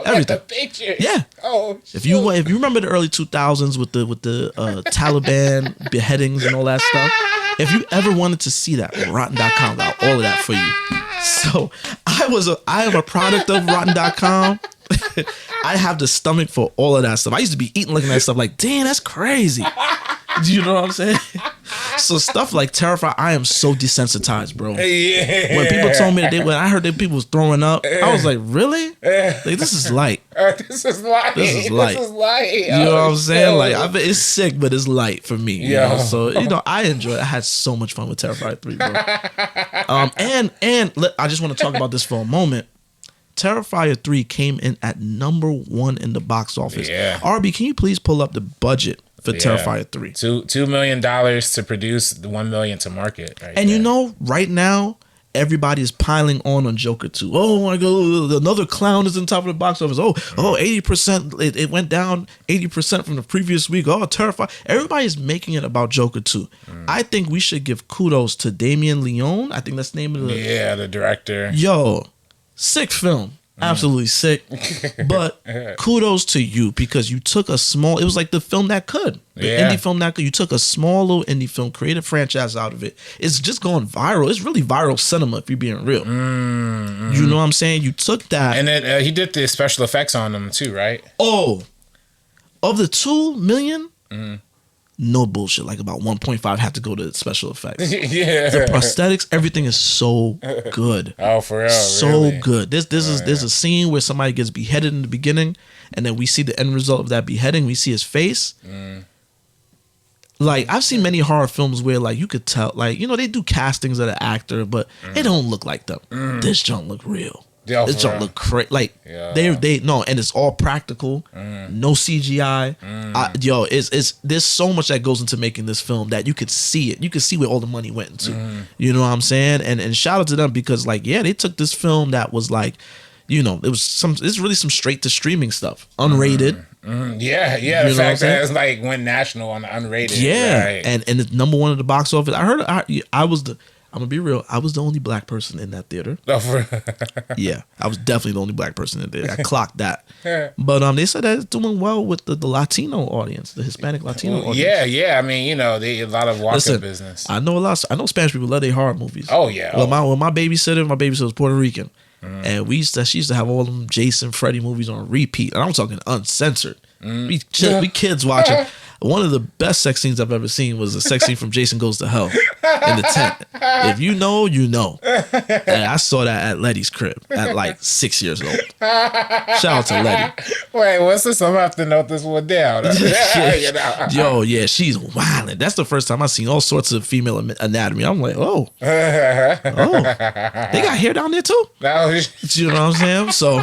Speaker 2: Everything.
Speaker 3: The pictures.
Speaker 2: Yeah.
Speaker 3: Oh.
Speaker 2: If you remember the early 2000s with the Taliban beheadings and all that stuff, if you ever wanted to see that, Rotten.com got all of that for you. So I am a product of Rotten.com. I have the stomach for all of that stuff. I used to be eating looking at that stuff like, damn, that's crazy. Do you know what I'm saying? So stuff like Terrifier, I am so desensitized, bro.
Speaker 3: Yeah.
Speaker 2: When people told me when I heard that people was throwing up, I was like, really? Like, this is light.
Speaker 3: This is light.
Speaker 2: This is light.
Speaker 3: You
Speaker 2: know what I'm saying? Like, it's sick, but it's light for me. You know? So, I enjoyed it. I had so much fun with Terrifier 3, bro. I just want to talk about this for a moment. Terrifier 3 came in at number 1 in the box office.
Speaker 3: Yeah.
Speaker 2: RB, can you please pull up the budget for Terrifier 3?
Speaker 3: $2 million to produce, the $1 million to market.
Speaker 2: And right now, everybody is piling on Joker 2. Oh my God, another clown is on top of the box office. 80%. It went down 80% from the previous week. Oh, Terrifier. Everybody is making it about Joker 2. I think we should give kudos to Damien Leone. I think that's the name of
Speaker 3: the director.
Speaker 2: Yo, sick film. Absolutely sick. But kudos to you because you took it was like the film that could. The indie film that could. You took a small little indie film, created a franchise out of it. It's just going viral. It's really viral cinema if you're being real. You know what I'm saying? You took that.
Speaker 3: And then he did the special effects on them too, right?
Speaker 2: Oh, of the 2 million? No bullshit. Like about 1.5 have to go to special effects.
Speaker 3: Yeah.
Speaker 2: The prosthetics, everything is so good.
Speaker 3: Oh, for real?
Speaker 2: So
Speaker 3: really?
Speaker 2: good. There's a scene where somebody gets beheaded in the beginning, and then we see the end result of that beheading. We see his face. Like, I've seen many horror films where, like, you could tell, like, they do castings of the actor, but it don't look like them. This don't look real.
Speaker 3: Yeah,
Speaker 2: this don't look crazy. Like, they no, and it's all practical, no CGI. There's so much that goes into making this film that you could see it. You could see where all the money went into. You know what I'm saying? And shout out to them because, like, they took this film that was like, it's really some straight to streaming stuff, unrated.
Speaker 3: The fact that it's like went national on the unrated.
Speaker 2: Yeah,
Speaker 3: right.
Speaker 2: and it's number 1 at the box office. I'm gonna be real. I was the only black person in that theater. Yeah, I was definitely the only black person in there. I clocked that. But they said that it's doing well with the Latino audience, the Hispanic Latino audience.
Speaker 3: Yeah. I mean, they a lot of walk-up business.
Speaker 2: I know Spanish people love their horror movies.
Speaker 3: Oh yeah.
Speaker 2: Well, my babysitter was Puerto Rican. and she used to have all them Jason, Freddy movies on repeat. And I'm talking uncensored. We kids watching. One of the best sex scenes I've ever seen was a sex scene from Jason Goes to Hell in the tent. If you know, you know. And I saw that at Letty's crib at like 6 years old. Shout out to Letty.
Speaker 3: Wait, what's this? I'm gonna have to note this one down.
Speaker 2: Yo, yeah, she's wildin'. That's the first time I've seen all sorts of female anatomy. I'm like, oh, they got hair down there too. You know what I'm saying? So,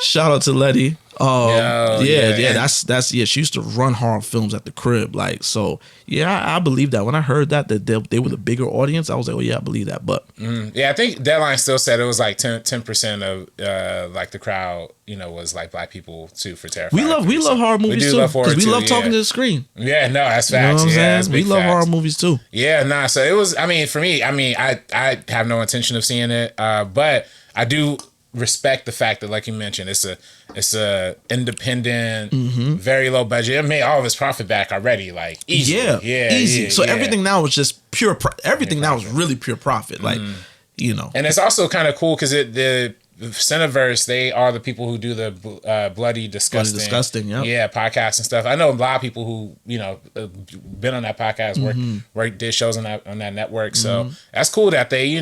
Speaker 2: shout out to Letty. That's she used to run horror films at the crib, like, so yeah, I believe that. When I heard that they were the bigger audience, I was like, oh yeah, I believe that. But
Speaker 3: I think Deadline still said it was like 10% of like the crowd, was like black people too for Terrifier.
Speaker 2: We love horror movies too, because we love talking to the screen.
Speaker 3: Yeah, no, that's facts.
Speaker 2: You know what I'm
Speaker 3: saying?
Speaker 2: We love horror movies too.
Speaker 3: Yeah, nah. So it was. I mean, for me, I have no intention of seeing it, but I do respect the fact that, like you mentioned, it's a independent, very low budget. It made all of its profit back already, like easily. Easy. So
Speaker 2: everything now is just pure. Everything now is really pure profit, like And it's
Speaker 3: also kind of cool because the Cineverse, they are the people who do the Bloody Disgusting, podcasts and stuff. I know a lot of people who been on that podcast, did shows on that network. So that's cool that they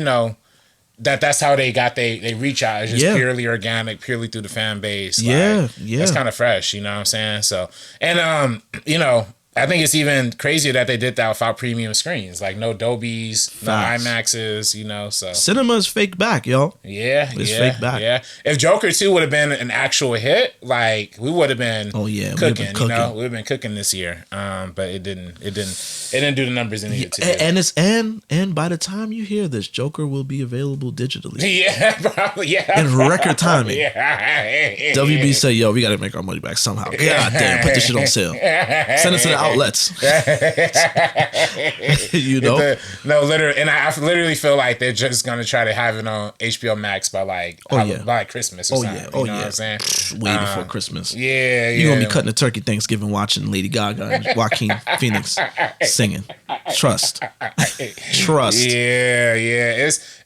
Speaker 3: that's how they got they reach out. It's just purely organic, purely through the fan base. It's kind of fresh, you know what I'm saying? So, and I think it's even crazier that they did that without premium screens, like no Dolby's, no IMAXs, so
Speaker 2: cinema is fake back, yo.
Speaker 3: It's
Speaker 2: fake back.
Speaker 3: Yeah, if Joker 2 would have been an actual hit, like we would have been cooking. We would have been cooking this year. But it didn't do the numbers it needed to.
Speaker 2: And by the time you hear this, Joker will be available digitally.
Speaker 3: Yeah, probably. Yeah,
Speaker 2: in record timing.
Speaker 3: Yeah.
Speaker 2: WB said, "Yo, we got to make our money back somehow. God damn, put this shit on sale. Send it to the outlets."
Speaker 3: No, literally, and I literally feel like they're just gonna try to have it on HBO Max by by Christmas or something. You know what I'm saying?
Speaker 2: Way before Christmas.
Speaker 3: You're
Speaker 2: gonna be cutting a turkey Thanksgiving watching Lady Gaga and Joaquin Phoenix singing. Trust.
Speaker 3: Yeah.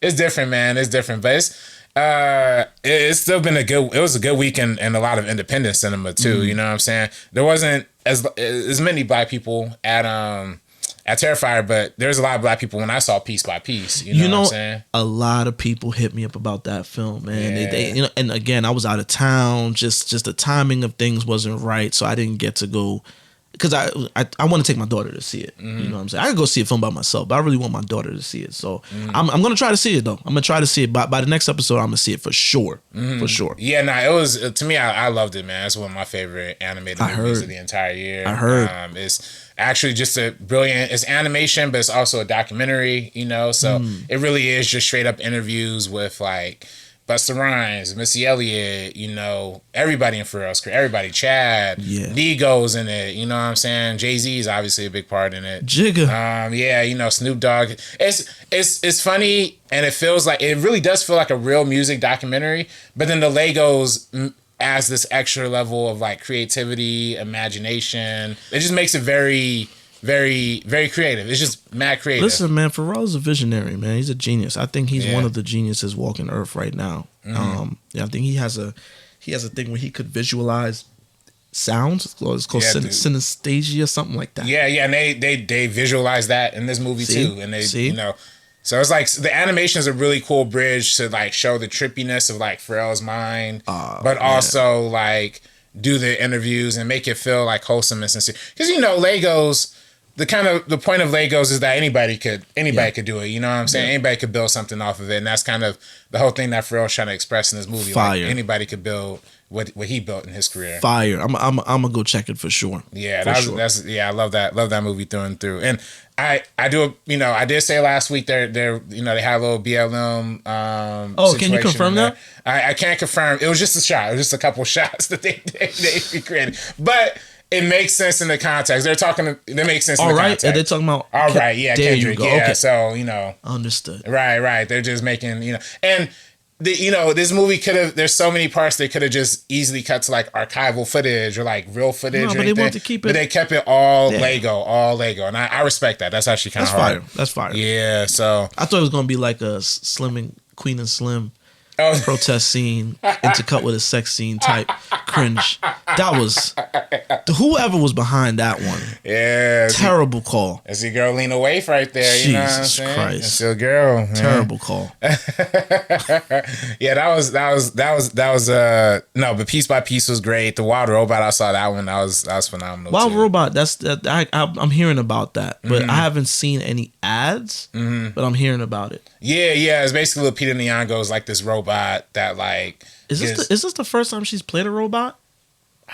Speaker 3: It's different, man. It's different, but it's still been it was a good week in a lot of independent cinema too. You know what I'm saying? There wasn't as many black people at Terrifier, but there's a lot of black people when I saw Piece by Piece. You know what I'm saying?
Speaker 2: A lot of people hit me up about that film, man. They and again, I was out of town. Just the timing of things wasn't right, so I didn't get to go. Because I want to take my daughter to see it. You know what I'm saying? I could go see a film by myself, but I really want my daughter to see it. So I'm going to try to see it, though. I'm going to try to see it. By the next episode, I'm going to see it for sure. For sure.
Speaker 3: Yeah, it was, to me, I loved it, man. It's one of my favorite animated movies of the entire year.
Speaker 2: I heard.
Speaker 3: It's actually just a brilliant, it's animation, but it's also a documentary, so it really is just straight up interviews with like Busta Rhymes, Missy Elliott, everybody in Pharrell's career, everybody, Chad, Nego's in it, you know what I'm saying? Jay-Z is obviously a big part in it.
Speaker 2: Jigga.
Speaker 3: Snoop Dogg. It's funny, and it feels like, it really does feel like a real music documentary, but then the Legos adds this extra level of like creativity, imagination. It just makes it very, very, very creative. It's just mad creative.
Speaker 2: Listen, man, Pharrell's a visionary, man. He's a genius. I think he's one of the geniuses walking Earth right now. I think he has a thing where he could visualize sounds. It's called synesthesia, something like that.
Speaker 3: Yeah, and they visualize that in this movie too, and they so it's like the animation is a really cool bridge to like show the trippiness of like Pharrell's mind, but also like do the interviews and make it feel like wholesome and sincere. Because Legos. The point of Legos is that anybody could do it. You know what I'm saying? Anybody could build something off of it, and that's kind of the whole thing that Pharrell's trying to express in this movie.
Speaker 2: Fire.
Speaker 3: Like anybody could build what he built in his career.
Speaker 2: Fire. I'm gonna go check it for sure.
Speaker 3: Yeah, I love that movie through and through. And I do I did say last week they had a little BLM.
Speaker 2: Can you confirm that?
Speaker 3: I can't confirm. It was just a shot. It was just a couple shots that they created, but it makes sense in the context. They make sense in the context.
Speaker 2: Are they talking about?
Speaker 3: All right, yeah,
Speaker 2: there
Speaker 3: Kendrick.
Speaker 2: You go.
Speaker 3: Yeah,
Speaker 2: okay.
Speaker 3: So,
Speaker 2: Understood.
Speaker 3: Right. They're just making, and this movie there's so many parts they could have just easily cut to like archival footage or like real footage.
Speaker 2: No, but they want to keep it.
Speaker 3: But they kept it all Lego. And I respect that. That's actually kind of hard.
Speaker 2: That's fire.
Speaker 3: Yeah, so.
Speaker 2: I thought it was going to be like a Queen and Slim protest scene intercut with a sex scene type cringe. That was whoever was behind that one.
Speaker 3: Yeah,
Speaker 2: terrible call.
Speaker 3: That's your girl Lena Waithe right there. You know what I'm saying?
Speaker 2: Christ.
Speaker 3: That's your girl. Man.
Speaker 2: Terrible call.
Speaker 3: Yeah, that was no, but Piece by Piece was great. The Wild Robot, I saw that one. That was phenomenal.
Speaker 2: Wild
Speaker 3: too.
Speaker 2: Robot. I'm hearing about that, but I haven't seen any ads. But I'm hearing about it.
Speaker 3: Yeah. It's basically Lupita Nyong'o is like this robot that like.
Speaker 2: Is this the first time she's played a robot?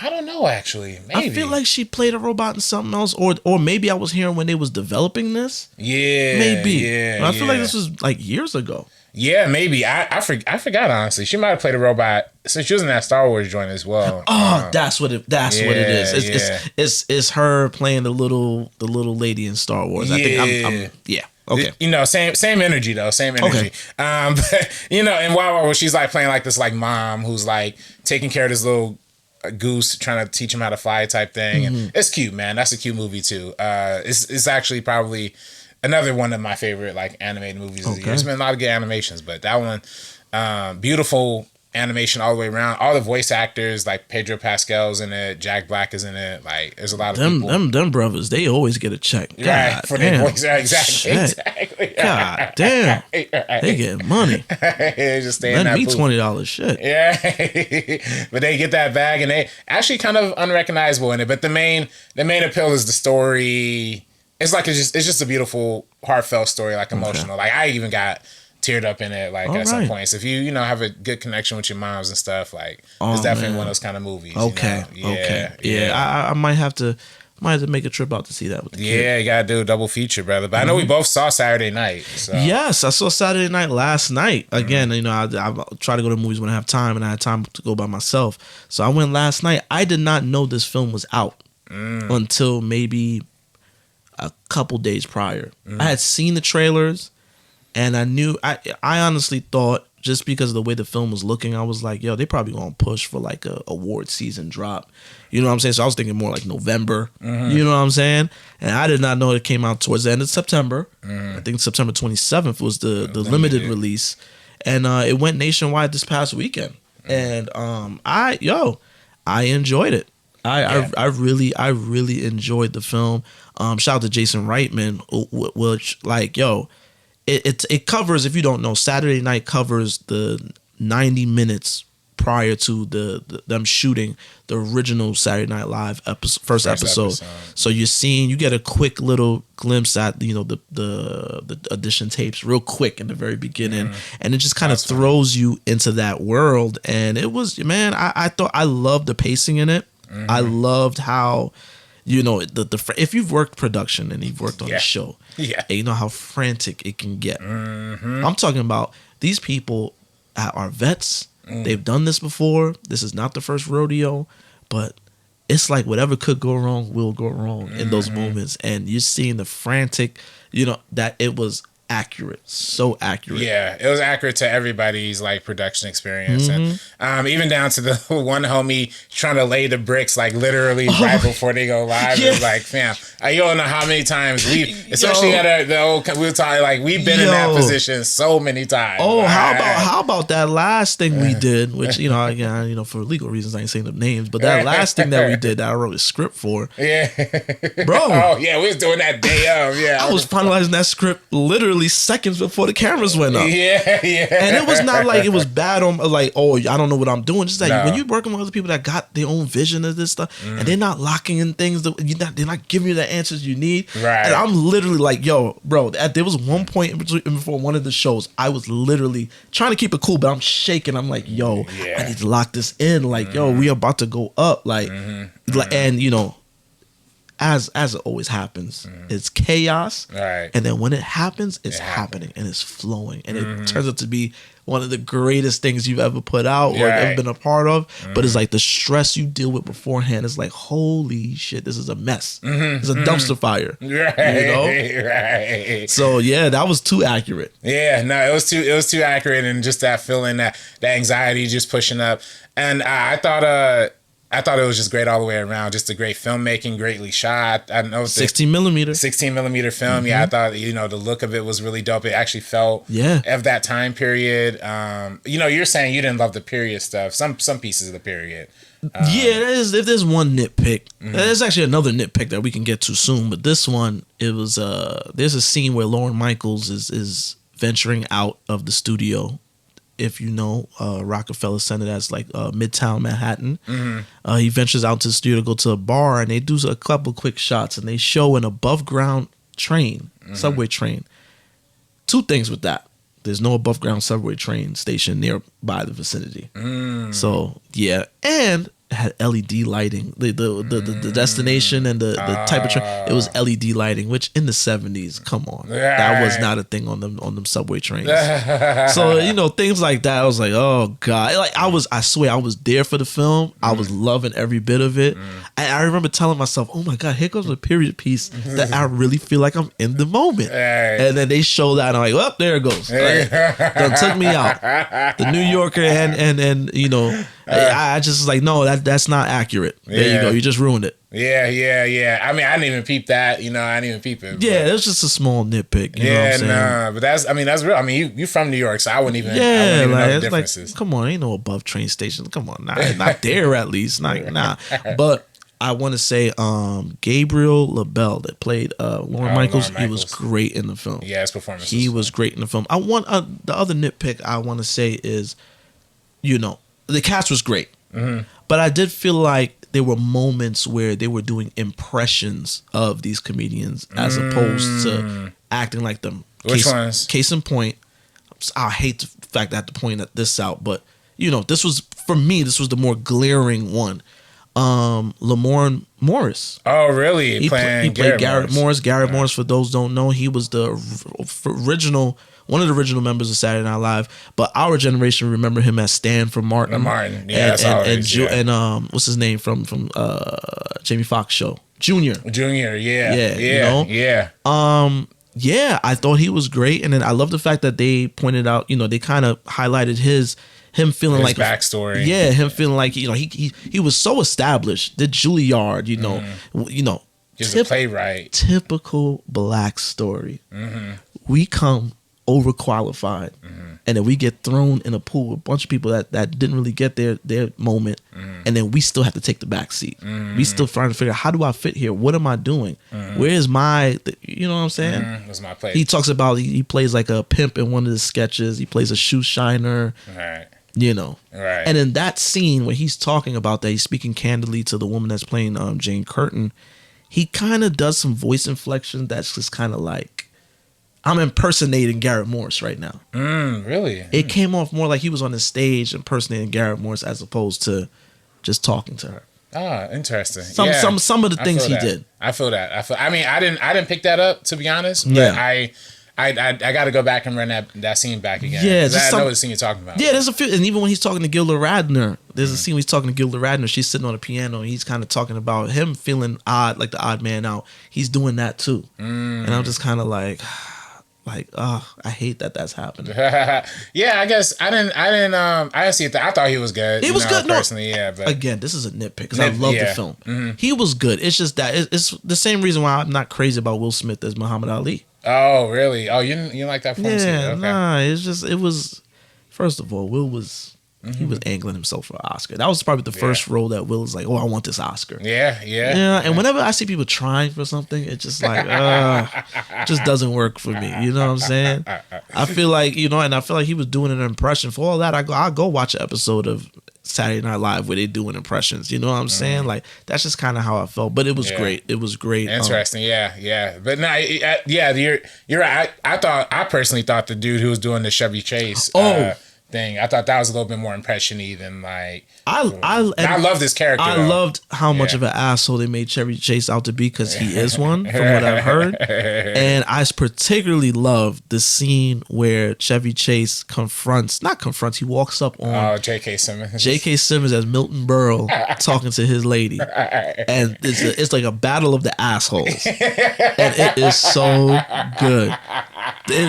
Speaker 3: I don't know, actually. Maybe.
Speaker 2: I feel like she played a robot in something else, or maybe I was hearing when they was developing this.
Speaker 3: Yeah,
Speaker 2: maybe.
Speaker 3: Yeah,
Speaker 2: I feel like this was like years ago.
Speaker 3: Yeah, maybe. I forgot, honestly. She might have played a robot since she was in that Star Wars joint as well.
Speaker 2: Oh, that's what it is. It's her playing the little lady in Star Wars. I think I'm okay.
Speaker 3: You know, same energy though. Same energy.
Speaker 2: Okay.
Speaker 3: But you know, in Wild Wild, she's like playing like this like mom who's like taking care of this little goose, trying to teach him how to fly type thing. And it's cute, man. That's a cute movie too. It's actually probably another one of my favorite like animated movies of the year. There's been a lot of good animations, but that one, beautiful animation all the way around. All the voice actors, like Pedro Pascal's in it, Jack Black is in it. Like there's a lot of people.
Speaker 2: Them brothers, they always get a check. God
Speaker 3: right, for their voice.
Speaker 2: Exactly. God damn. They get money.
Speaker 3: Just stay in that
Speaker 2: me
Speaker 3: booth.
Speaker 2: $20 shit.
Speaker 3: Yeah. But they get that bag and they actually kind of unrecognizable in it. But the main appeal is the story. It's just a beautiful, heartfelt story, like emotional. Like I even got teared up in it, like at some points. If you have a good connection with your moms and stuff, like it's definitely one of those kind of movies.
Speaker 2: Okay. I might have to make a trip out to see that with the kid.
Speaker 3: Yeah, you gotta do a double feature, brother. But I know we both saw Saturday Night. So.
Speaker 2: Yes, I saw Saturday Night last night. Again, I try to go to movies when I have time, and I had time to go by myself. So I went last night. I did not know this film was out until maybe a couple days prior. I had seen the trailers. And I knew, I honestly thought, just because of the way the film was looking, I was like, yo, they probably gonna push for like a award season drop. You know what I'm saying? So I was thinking more like November. You know what I'm saying? And I did not know it came out towards the end of September. I think September 27th was the limited release. And it went nationwide this past weekend. And I enjoyed it. I really enjoyed the film. Shout out to Jason Reitman, which like, yo, it covers, if you don't know, Saturday Night covers the 90 minutes prior to them shooting the original Saturday Night Live first episode. So you get a quick little glimpse at the audition tapes real quick in the very beginning, and it just kind of throws you into that world. And it was, man, I thought I loved the pacing in it. I loved how, if you've worked production and you've worked on a show, and you know how frantic it can get. I'm talking about these people are vets. They've done this before. This is not the first rodeo, but it's like whatever could go wrong will go wrong in those moments. And you're seeing the frantic, that it was accurate, so accurate.
Speaker 3: Yeah, it was accurate to everybody's like production experience, and even down to the one homie trying to lay the bricks like literally right before they go live. It's like, fam, you don't know how many times especially at the old, we were talking like we've been in that position so many times.
Speaker 2: Oh, how about that last thing we did? Which again, for legal reasons, I ain't saying the names, but that last thing that we did that I wrote a script for. Yeah, bro.
Speaker 3: Oh yeah, we was doing that day of. Yeah,
Speaker 2: I was finalizing that script literally seconds before the cameras went up. Yeah. And it was not like it was bad on like, oh, I don't know what I'm doing. Just like when you're working with other people that got their own vision of this stuff, and they're not locking in things they're not giving you the answers you need. Right. And I'm literally like, yo, bro, there was one point before one of the shows, I was literally trying to keep it cool, but I'm shaking. I'm like, yo, I need to lock this in. Like, yo, we about to go up. Like, and as it always happens, it's chaos. Right. And then when it happens, it's happening and it's flowing. And it turns out to be one of the greatest things you've ever put out or ever been a part of. But it's like the stress you deal with beforehand is like, holy shit, this is a mess. It's a dumpster fire. Right. So yeah, that was too accurate.
Speaker 3: Yeah, no, it was too accurate, and just that feeling, that anxiety just pushing up. And I thought I thought it was just great all the way around. Just a great filmmaking, greatly shot. I know
Speaker 2: 16 millimeter.
Speaker 3: 16 millimeter film. Yeah, I thought the look of it was really dope. It actually felt of that time period. You're saying you didn't love the period stuff. Some pieces of the period.
Speaker 2: If there's one nitpick, there's actually another nitpick that we can get to soon. But this one, it was there's a scene where Lorne Michaels is venturing out of the studio. If you know Rockefeller Center, that's like Midtown Manhattan. He ventures out to the studio to go to a bar, and they do a couple quick shots, and they show an above ground train, subway train. Two things with that. There's no above ground subway train station nearby the vicinity. So yeah, and it had LED lighting. The destination and the type of train, it was LED lighting, which in the 70s, come on, that was not a thing on them subway trains. So things like that, I was like, oh god, like I swear I was there for the film. I was loving every bit of it. And I remember telling myself, oh my god, here comes a period piece that I really feel like I'm in the moment. And then they show that, and I'm like, well, there it goes. That took me out. The New Yorker and I just was like, no, that's not accurate. There you go. You just ruined it.
Speaker 3: Yeah. I mean, I didn't even peep that. I didn't even peep it.
Speaker 2: Yeah, it was just a small nitpick. You know what I'm saying?
Speaker 3: But that's real. I mean, you from New York, so I wouldn't even know the differences.
Speaker 2: Like, come on, ain't no above train station. Come on, not there at least. Nah. But I want to say Gabriel LaBelle that played Lorne Michaels. He was great in the film.
Speaker 3: Yeah, his performance.
Speaker 2: He was great in the film. I want the other nitpick I want to say is, the cast was great, but I did feel like there were moments where they were doing impressions of these comedians as opposed to acting like them.
Speaker 3: Which ones?
Speaker 2: Case in point, I hate the fact that I have to point this out, but this was, for me, this was the more glaring one. Lamorne Morris.
Speaker 3: Oh, really?
Speaker 2: He played Garrett Morris. Garrett Morris, for those who don't know, he was one of the original members of Saturday Night Live, but our generation remember him as Stan from Martin.
Speaker 3: Yeah,
Speaker 2: and what's his name from Jamie Foxx show? Junior.
Speaker 3: Yeah.
Speaker 2: I thought he was great, and then I love the fact that they pointed out, they kind of highlighted him feeling
Speaker 3: his
Speaker 2: like
Speaker 3: backstory.
Speaker 2: Yeah, him feeling like he was so established. The Juilliard,
Speaker 3: He's a playwright.
Speaker 2: Typical black story. We come overqualified, and then we get thrown in a pool with a bunch of people that didn't really get their moment, and then we still have to take the back seat. We still trying to figure out, how do I fit here? What am I doing? Where is my, you know what I'm saying?
Speaker 3: What's my place?
Speaker 2: He talks about he plays like a pimp in one of the sketches. He plays a shoe shiner.
Speaker 3: Right.
Speaker 2: Right. And in that scene where he's talking about that, he's speaking candidly to the woman that's playing Jane Curtin. He kind of does some voice inflection that's just kind of like, I'm impersonating Garrett Morris right now.
Speaker 3: Really?
Speaker 2: It came off more like he was on the stage impersonating Garrett Morris as opposed to just talking to her.
Speaker 3: Ah, interesting.
Speaker 2: Some of the things he did.
Speaker 3: I feel that. I mean, I didn't pick that up, to be honest. But yeah. I got to go back and run that scene back again. Yeah, I know the scene you're talking about.
Speaker 2: Yeah, there's a few, and even when he's talking to Gilda Radner, there's a scene when he's talking to Gilda Radner. She's sitting on a piano, and he's kind of talking about him feeling odd, like the odd man out. He's doing that too, and I'm just kind of like, I hate that that's happening.
Speaker 3: Yeah, I guess I didn't see it. I thought he was good.
Speaker 2: He was good,
Speaker 3: personally. Yeah, but
Speaker 2: again, this is a nitpick because I love the film. He was good. It's just that it's the same reason why I'm not crazy about Will Smith as Muhammad Ali.
Speaker 3: Oh, really? Oh, you like that performance?
Speaker 2: Yeah, okay. Nah. It was. First of all, Will was. He was angling himself for an Oscar. That was probably the first role that Will was like, oh, I want this Oscar. Yeah. And whenever I see people trying for something, it's just like, it just doesn't work for me. You know what I'm saying? I feel like, and I feel like he was doing an impression. For all that, I'll go watch an episode of Saturday Night Live where they doing impressions. You know what I'm saying? Like, that's just kind of how I felt. But it was great. It was great.
Speaker 3: Interesting. Yeah. But no, you're right. I personally thought the dude who was doing the Chevy Chase thing, I thought that was a little bit more impression-y than like. I love this character.
Speaker 2: I loved how much of an asshole they made Chevy Chase out to be, because he is one, from what I've heard. And I particularly loved the scene where Chevy Chase he walks up on
Speaker 3: J.K. Simmons.
Speaker 2: J.K. Simmons as Milton Berle talking to his lady. And it's like a battle of the assholes. And it is so good.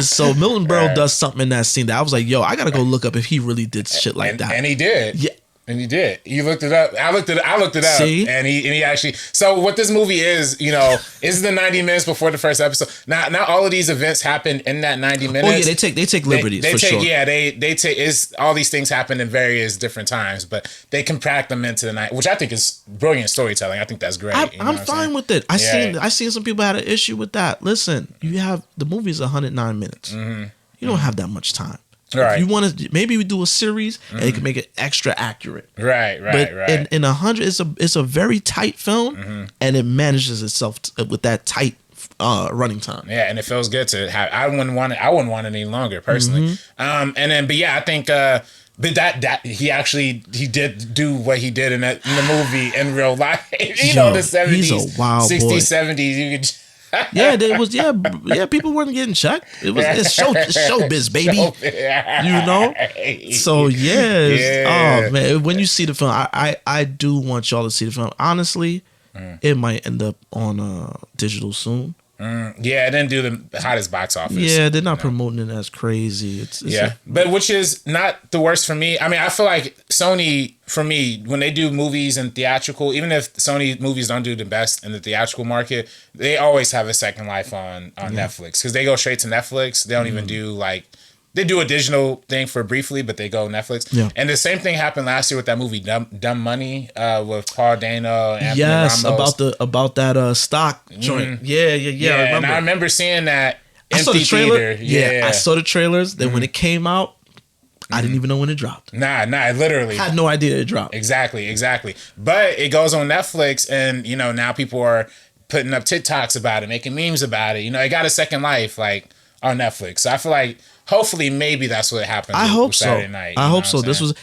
Speaker 2: So Milton Berle does something in that scene that I was like, yo, I gotta go look up if he really did shit like that.
Speaker 3: And he did.
Speaker 2: Yeah.
Speaker 3: And you did. You looked it up. I looked it up.
Speaker 2: See?
Speaker 3: And he actually. So what this movie is, is the 90 minutes before the first episode. Now, not all of these events happen in that 90 minutes.
Speaker 2: Oh yeah, they take liberties for sure.
Speaker 3: Yeah, they take. All these things happen in various different times, but they can pack them into the night, which I think is brilliant storytelling. I think that's great.
Speaker 2: I'm fine with it. I seen some people had an issue with that. Listen, the movie's 109 minutes.
Speaker 3: Mm-hmm.
Speaker 2: You don't have that much time.
Speaker 3: Right.
Speaker 2: If you want to, maybe we do a series and it can make it extra accurate.
Speaker 3: Right.
Speaker 2: But in 100, it's a very tight film, and it manages itself with that tight running time.
Speaker 3: Yeah, and it feels good to have. I wouldn't want it any longer personally. I think. But that he did do what he did in the movie in real life. The 70s,
Speaker 2: he's a wild
Speaker 3: 60s,
Speaker 2: boy.
Speaker 3: 70s. You could.
Speaker 2: Yeah, it was. Yeah, people weren't getting checked. It's showbiz, baby. So yeah. Oh man, when you see the film, I do want y'all to see the film. Honestly, it might end up on digital soon.
Speaker 3: Yeah, it didn't do the hottest box office.
Speaker 2: Yeah, they're not promoting it as crazy. It's
Speaker 3: but which is not the worst for me. I mean, I feel like Sony, for me, when they do movies and theatrical, even if Sony movies don't do the best in the theatrical market, they always have a second life on Netflix because they go straight to Netflix. They don't even do they do a digital thing for briefly, but they go Netflix.
Speaker 2: Yeah.
Speaker 3: And the same thing happened last year with that movie Dumb Money with Paul Dano and Anthony Ramos.
Speaker 2: about that stock joint. Yeah.
Speaker 3: And I remember seeing that
Speaker 2: I saw the
Speaker 3: empty
Speaker 2: trailer.
Speaker 3: theater.
Speaker 2: I saw the trailers. Then when it came out, I didn't even know when it dropped.
Speaker 3: Nah, literally.
Speaker 2: I had no idea it dropped.
Speaker 3: Exactly. But it goes on Netflix, and now people are putting up TikToks about it, making memes about it. It got a second life on Netflix. So I feel like hopefully maybe that's what happens.
Speaker 2: I hope so.
Speaker 3: Saturday night.
Speaker 2: I hope so. This was,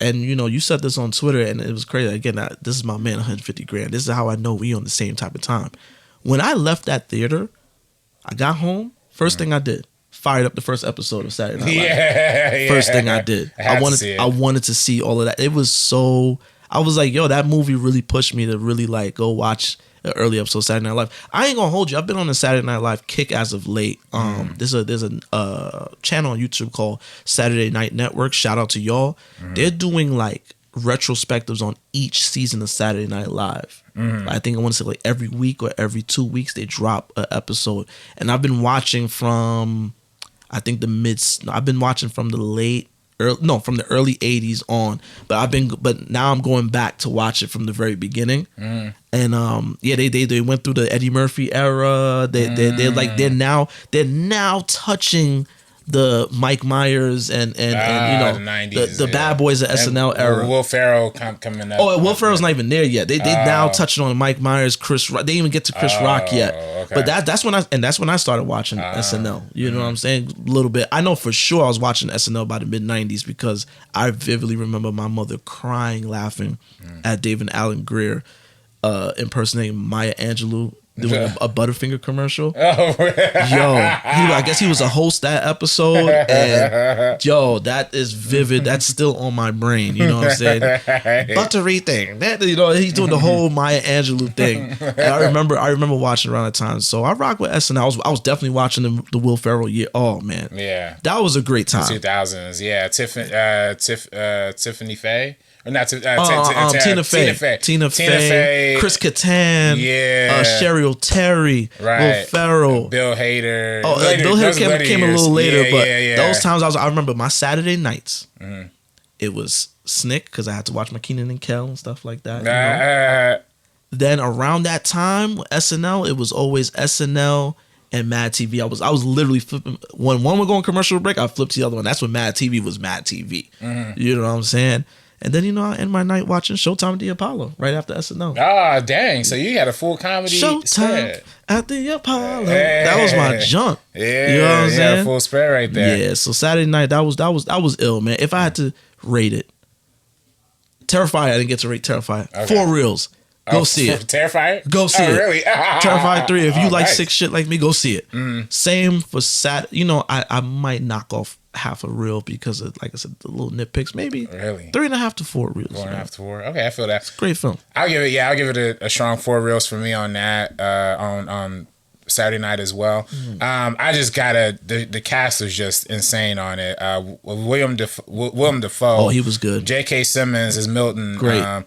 Speaker 2: and you said this on Twitter, and it was crazy. Again, this is my man, 150 grand. This is how I know we on the same type of time. When I left that theater, I got home. First thing I did, fired up the first episode of Saturday Night Live.
Speaker 3: Yeah.
Speaker 2: First thing I did, I wanted to see all of that. It was so. I was like, yo, that movie really pushed me to really go watch an early episode of Saturday Night Live. I ain't gonna hold you. I've been on the Saturday Night Live kick as of late. There's a channel on YouTube called Saturday Night Network. Shout out to y'all. They're doing retrospectives on each season of Saturday Night Live. I think I want to say every week or every 2 weeks they drop an episode. And I've been watching from I think I've been watching from the from the early 80s on, but now I'm going back to watch it from the very beginning. And they went through the Eddie Murphy era. They're now touching the Mike Myers and the 90s, the Bad Boys of SNL era.
Speaker 3: Will Ferrell coming up.
Speaker 2: Oh, Will Ferrell's not even there yet. They now touching on Mike Myers, Chris Rock. They didn't even get to Chris Rock yet. Okay. But that's when I started watching SNL. You know what I'm saying? A little bit. I know for sure I was watching SNL by the mid 90s because I vividly remember my mother crying, laughing at David Alan Grier impersonating Maya Angelou doing a Butterfinger commercial.
Speaker 3: Oh,
Speaker 2: I guess he was a host that episode, and that is vivid. That's still on my brain. You know what I'm saying? Buttery thing. That he's doing the whole Maya Angelou thing. And I remember watching around that time. So I rock with SNL. I was definitely watching the Will Ferrell year. Oh man,
Speaker 3: yeah,
Speaker 2: that was a great time.
Speaker 3: 2000s. Yeah, Tiffany Faye. Or not Tina Fey,
Speaker 2: Chris Kattan, Cheryl Terry, Will Ferrell,
Speaker 3: Bill Hader.
Speaker 2: Bill Hader came a little later, but those times I remember my Saturday nights. It was Snick because I had to watch my Kenan and Kel and stuff like that. Then around that time, SNL, it was always SNL and Mad TV. I was literally flipping when one would go on commercial break, I flipped to the other one. That's when Mad TV was Mad TV. You know what I'm saying? And then, I end my night watching Showtime at the Apollo right after SNL.
Speaker 3: Ah, dang. So you had a full comedy
Speaker 2: Showtime
Speaker 3: spread.
Speaker 2: at the Apollo. Hey. That was my junk.
Speaker 3: Yeah,
Speaker 2: you know what I'm saying?
Speaker 3: A full spread right there.
Speaker 2: Yeah, so Saturday night, that was ill, man. If I had to rate it, Terrifier, I didn't get to rate Terrifier. Okay. 4 reels. Go see it.
Speaker 3: Terrifier?
Speaker 2: Go see it.
Speaker 3: Really?
Speaker 2: Terrifier 3. If you like sick shit like me, go see it. Same for Saturday. I might knock off half a reel because of, like I said, the little nitpicks. Maybe
Speaker 3: really
Speaker 2: 3.5 to 4 reels.
Speaker 3: 4.5 to 4. Okay, I feel that.
Speaker 2: It's a great film.
Speaker 3: I'll give it a strong 4 reels for me on that. On Saturday night as well. I just gotta the cast was just insane on it. William Dafoe.
Speaker 2: Oh, he was good.
Speaker 3: J.K. Simmons as Milton.
Speaker 2: Great.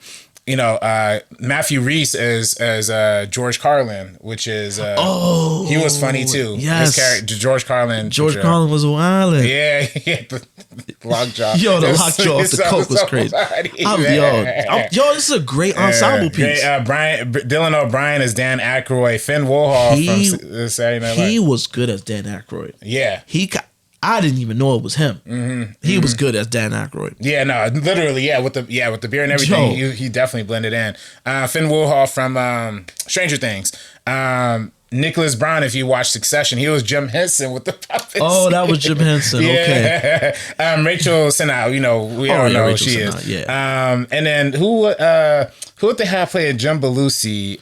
Speaker 3: Matthew Rhys as George Carlin, which is he was funny too.
Speaker 2: Yes,
Speaker 3: his character, George Carlin.
Speaker 2: George Carlin was wildin'.
Speaker 3: Yeah, he had the lockjaw.
Speaker 2: Yo, the lockjaw off the coke was crazy. Yo, this is a great ensemble piece.
Speaker 3: Dylan O'Brien as Dan Aykroyd. Finn Wolfhard from Saturday Night Live.
Speaker 2: He was good as Dan Aykroyd.
Speaker 3: Yeah,
Speaker 2: I didn't even know it was him. He was good as Dan Aykroyd.
Speaker 3: Yeah, no, literally, with the beer and everything, he definitely blended in. Finn Wolfhard from Stranger Things. Nicholas Brown, if you watch Succession, he was Jim Henson with the puppets.
Speaker 2: Oh, that was Jim Henson. Okay.
Speaker 3: Rachel Sennott, we all know who she is.
Speaker 2: Yeah.
Speaker 3: And then who they have played Jim Belushi?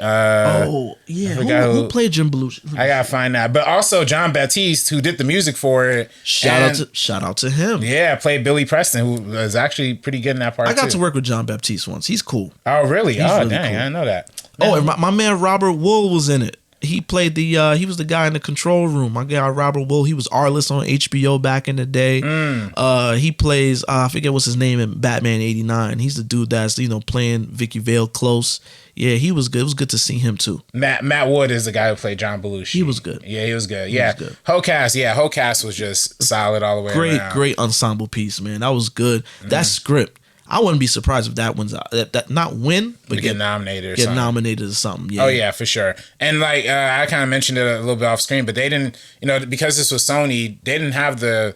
Speaker 2: Who played Jim Belushi?
Speaker 3: I gotta find out. But also John Baptiste, who did the music for it.
Speaker 2: Shout out to him.
Speaker 3: Yeah, played Billy Preston, who was actually pretty good in that part.
Speaker 2: I got to work with John Baptiste once. He's cool.
Speaker 3: Oh, really?
Speaker 2: He's
Speaker 3: Dang,
Speaker 2: cool.
Speaker 3: I didn't know that.
Speaker 2: Oh, and my man Robert Wool was in it. He played he was the guy in the control room. My guy Robert Wool, he was Arliss on HBO back in the day. He plays, I forget what's his name in Batman 89. He's the dude that's, playing Vicky Vale close. Yeah, he was good. It was good to see him too. Matt
Speaker 3: Wood is the guy who played John Belushi.
Speaker 2: He was good.
Speaker 3: Yeah, he was good. Yeah. Whole cast was just solid all the way around.
Speaker 2: Great ensemble piece, man. That was good. That script, I wouldn't be surprised if that one's that not win, but get nominated or something. Yeah.
Speaker 3: Oh yeah, for sure. And I kind of mentioned it a little bit off screen, but they didn't, because this was Sony, they didn't have the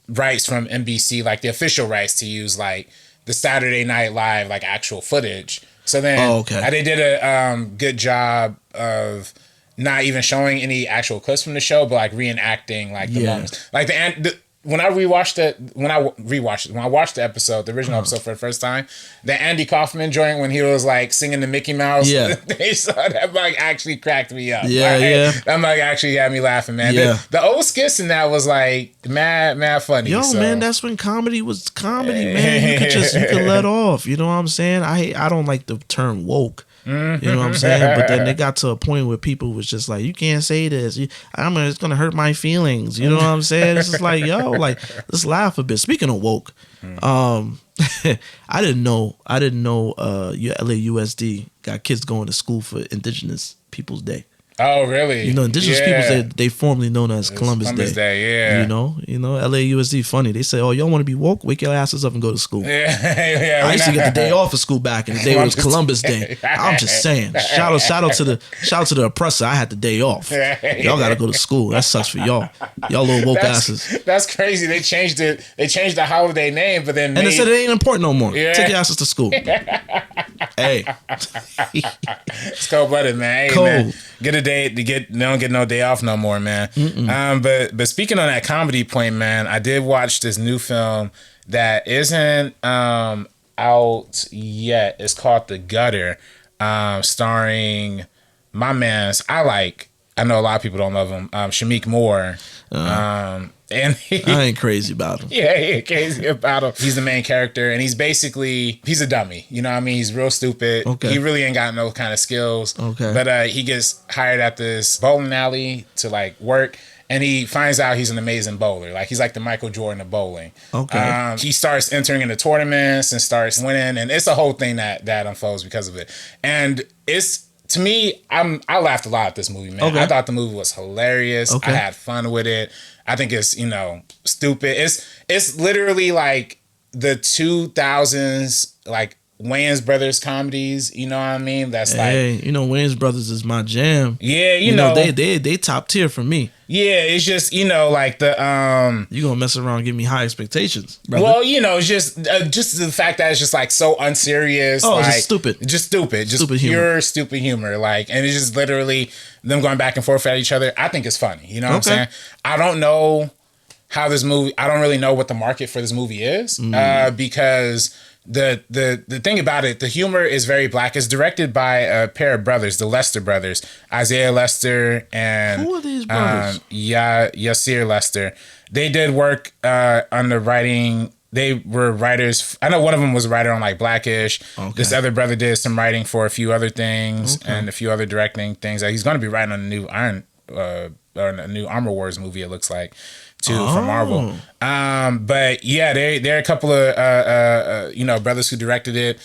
Speaker 3: rights from NBC, like the official rights to use like the Saturday Night Live actual footage. So then they did a good job of not even showing any actual clips from the show, but reenacting the moments, when I watched the episode, the original episode for the first time, the Andy Kaufman joint when he was singing the Mickey Mouse, they saw that actually cracked me up. That actually had me laughing, man.
Speaker 2: Yeah.
Speaker 3: The old skits in that was mad funny.
Speaker 2: Yo, man, that's when comedy was comedy, man. You could let off. You know what I'm saying? I don't like the term woke. You know what I'm saying? But then they got to a point where people was just like, you can't say this. It's gonna hurt my feelings. You know what I'm saying? It's just let's laugh a bit. Speaking of woke, I didn't know LAUSD got kids going to school for Indigenous Peoples Day.
Speaker 3: Oh, really?
Speaker 2: Indigenous Peoples Day, they formerly known as Columbus Day.
Speaker 3: Yeah.
Speaker 2: LAUSD funny. They say, oh, y'all want to be woke? Wake your asses up and go to school.
Speaker 3: Yeah.
Speaker 2: I used to get the day off of school back in the day. It was Columbus Day. I'm just saying. Shout out to the oppressor. I had the day off. Y'all got to go to school. That sucks for y'all. Y'all little woke asses.
Speaker 3: That's crazy. They changed it. They changed the holiday name, but then
Speaker 2: they said it ain't important no more. Yeah. Take your asses to school. Hey,
Speaker 3: it's cold-blooded, man. Hey,
Speaker 2: cold.
Speaker 3: Man. Get a day they don't get no day off no more, man. But speaking on that comedy point, man, I did watch this new film that isn't out yet. It's called The Gutter, starring my man's. I know a lot of people don't love him. Shameik Moore. And
Speaker 2: I ain't crazy about him.
Speaker 3: Yeah, he ain't crazy about him. He's the main character, and he's a dummy. You know what I mean? He's real stupid.
Speaker 2: Okay.
Speaker 3: He really ain't got no kind of skills.
Speaker 2: Okay.
Speaker 3: But he gets hired at this bowling alley to work, and he finds out he's an amazing bowler. He's like the Michael Jordan of bowling.
Speaker 2: Okay.
Speaker 3: He starts entering into tournaments and starts winning, and it's a whole thing that unfolds because of it. And it's, to me, I laughed a lot at this movie, man.
Speaker 2: Okay.
Speaker 3: I thought the movie was hilarious.
Speaker 2: Okay.
Speaker 3: I had fun with it. I think it's, stupid. It's literally the 2000s, Wayans Brothers comedies, you know what I mean? That's
Speaker 2: Wayans Brothers is my jam.
Speaker 3: Yeah,
Speaker 2: they top tier for me.
Speaker 3: Yeah, it's just, the
Speaker 2: you gonna mess around and give me high expectations, brother.
Speaker 3: Well, it's just the fact that it's just so unserious.
Speaker 2: Oh, just stupid.
Speaker 3: Just pure stupid humor. And it's just literally them going back and forth at each other. I think it's funny. You know what I'm saying? I don't know how this movie, I don't really know what the market for this movie is, because the thing about it, the humor is very black. It's directed by a pair of brothers, the Lester brothers, Isaiah Lester and
Speaker 2: who are these brothers?
Speaker 3: Yasir Lester. They did work on the writing. They were writers. I know one of them was a writer on Blackish. Okay. This other brother did some writing for a few other things and a few other directing things. He's going to be writing on the new or a new Armor Wars movie. It looks like too from Marvel. But yeah, they're a couple of brothers who directed it.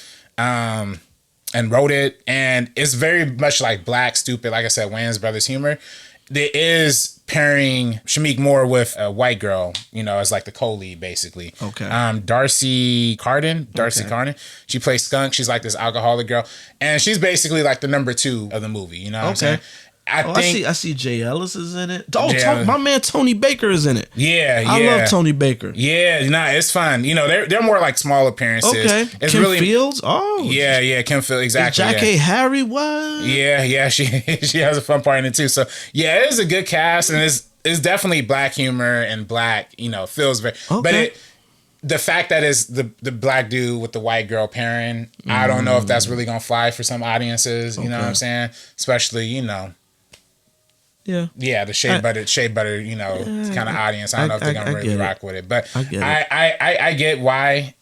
Speaker 3: And wrote it, and it's very much like black, stupid, like I said, Wayans Brothers humor. There is pairing Shamik Moore with a white girl, as like the co-lead, basically.
Speaker 2: Okay.
Speaker 3: Darcy Carden. She plays Skunk. She's like this alcoholic girl, and she's basically like the number 2 of the movie. You know what I'm saying?
Speaker 2: I see Jay Ellis is in it. My man Tony Baker is in it.
Speaker 3: Yeah.
Speaker 2: I love Tony Baker.
Speaker 3: Yeah, it's fun. They're more like small appearances.
Speaker 2: Okay.
Speaker 3: It's
Speaker 2: Kim
Speaker 3: really
Speaker 2: Fields. Oh.
Speaker 3: Yeah, Kim Fields, exactly.
Speaker 2: Jackée Harry, what?
Speaker 3: Yeah, she has a fun part in it too. So yeah, it is a good cast, and it's definitely black humor and black. Feels very.
Speaker 2: Okay.
Speaker 3: But the fact that it's the black dude with the white girl pairing, I don't know if that's really gonna fly for some audiences. You know what I'm saying? Especially Yeah, the shea butter, kind of audience. I don't know if they're gonna really rock with it, but I get why,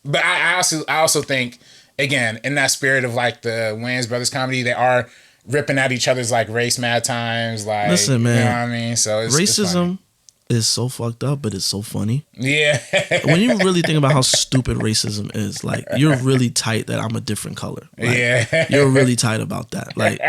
Speaker 3: But I also think, again, in that spirit of like the Wayans Brothers comedy, they are ripping at each other's like race mad times. Like,
Speaker 2: listen, man,
Speaker 3: you know what I mean? So
Speaker 2: racism is so fucked up, but it's so funny.
Speaker 3: Yeah.
Speaker 2: When you really think about how stupid racism is, like, you're really tight that I'm a different color. Like,
Speaker 3: yeah.
Speaker 2: You're really tight about that. Like,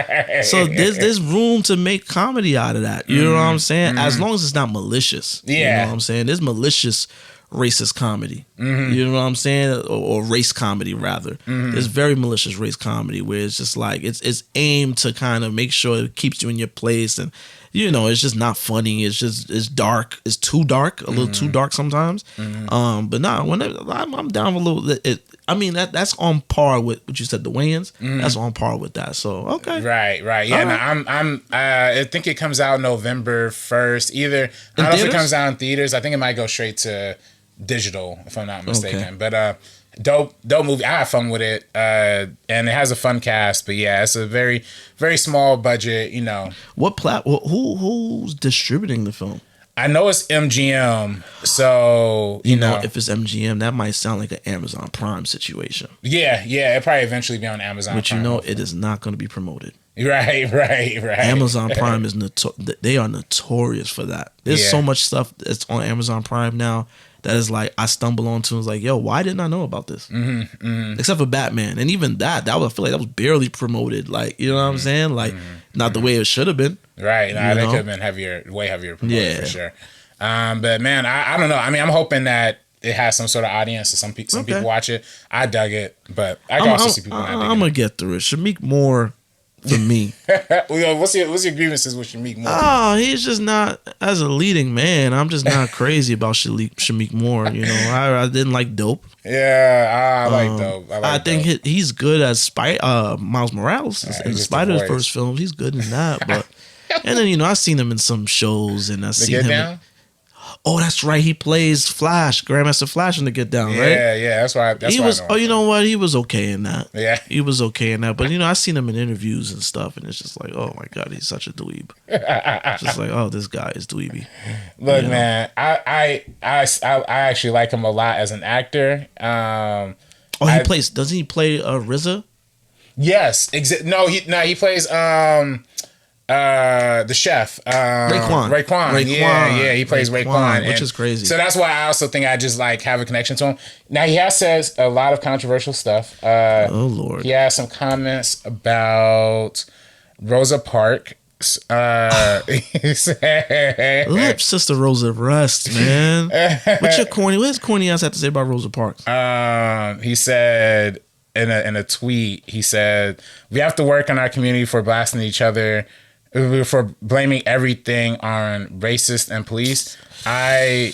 Speaker 2: so there's room to make comedy out of that. You know what I'm saying? As long as it's not malicious.
Speaker 3: Yeah.
Speaker 2: You know what I'm saying? There's malicious racist comedy. You know what I'm saying? Or race comedy, rather. There's very malicious race comedy where it's just like, it's aimed to kind of make sure it keeps you in your place, and it's just not funny. It's dark. It's too dark, a little too dark sometimes. But nah, I'm down with a little. I mean, that's on par with what you said, the Wayans. That's on par with that. So okay,
Speaker 3: right. Yeah, no, I think it comes out November 1st. Either I don't know if it comes out in theaters. I think it might go straight to digital, if I'm not mistaken. Okay. But dope movie. I have fun with it, and it has a fun cast. But yeah, it's a very, very small budget.
Speaker 2: What who's distributing the film?
Speaker 3: I know it's MGM, so you know
Speaker 2: if it's MGM, that might sound like an Amazon Prime situation.
Speaker 3: Yeah, it'll probably eventually be on Amazon.
Speaker 2: But
Speaker 3: Prime,
Speaker 2: it is not going to be promoted.
Speaker 3: Right.
Speaker 2: Amazon Prime is they are notorious for that. There's so much stuff that's on Amazon Prime now that is like I stumble onto and was like, yo, why didn't I know about this? Except for Batman, and even that I feel like that was barely promoted. Like, you know what I'm saying? Like, not the way it should have been.
Speaker 3: Right. No, they could have been way heavier promoted for sure. But man, I don't know. I mean, I'm hoping that it has some sort of audience. Some people watch it. I dug it, but I can also see people not digging it.
Speaker 2: I'm gonna get through it. Shamik Moore, for me.
Speaker 3: What's your grievances with Shamik Moore?
Speaker 2: Oh, he's just not, as a leading man, I'm just not crazy about Shamik Moore. I didn't like Dope.
Speaker 3: Yeah, I like Dope.
Speaker 2: I think he's good as Miles Morales in Spider's first film. He's good in that, but and then I've seen him in some shows, and I've seen him. Oh, that's right. He plays Flash, Grandmaster Flash in The Get Down, right?
Speaker 3: Yeah. That's why.
Speaker 2: He was. You know what? He was okay in that.
Speaker 3: Yeah,
Speaker 2: he was okay in that. But I seen him in interviews and stuff, and it's just like, oh my god, he's such a dweeb. Just like, oh, this guy is dweeby.
Speaker 3: Look, man, I actually like him a lot as an actor.
Speaker 2: He plays. Doesn't he play RZA?
Speaker 3: Yes. He plays the chef, Raekwon. Yeah, he plays Raekwon,
Speaker 2: which is crazy.
Speaker 3: So that's why I also think I just like have a connection to him. Now he says a lot of controversial stuff.
Speaker 2: Oh Lord,
Speaker 3: he has some comments about Rosa Parks.
Speaker 2: Let Sister Rosa rest, man. What does corny ass have to say about Rosa Parks?
Speaker 3: He said in a tweet, he said, "We have to work on our community for blasting each other, for blaming everything on racist and police." I'm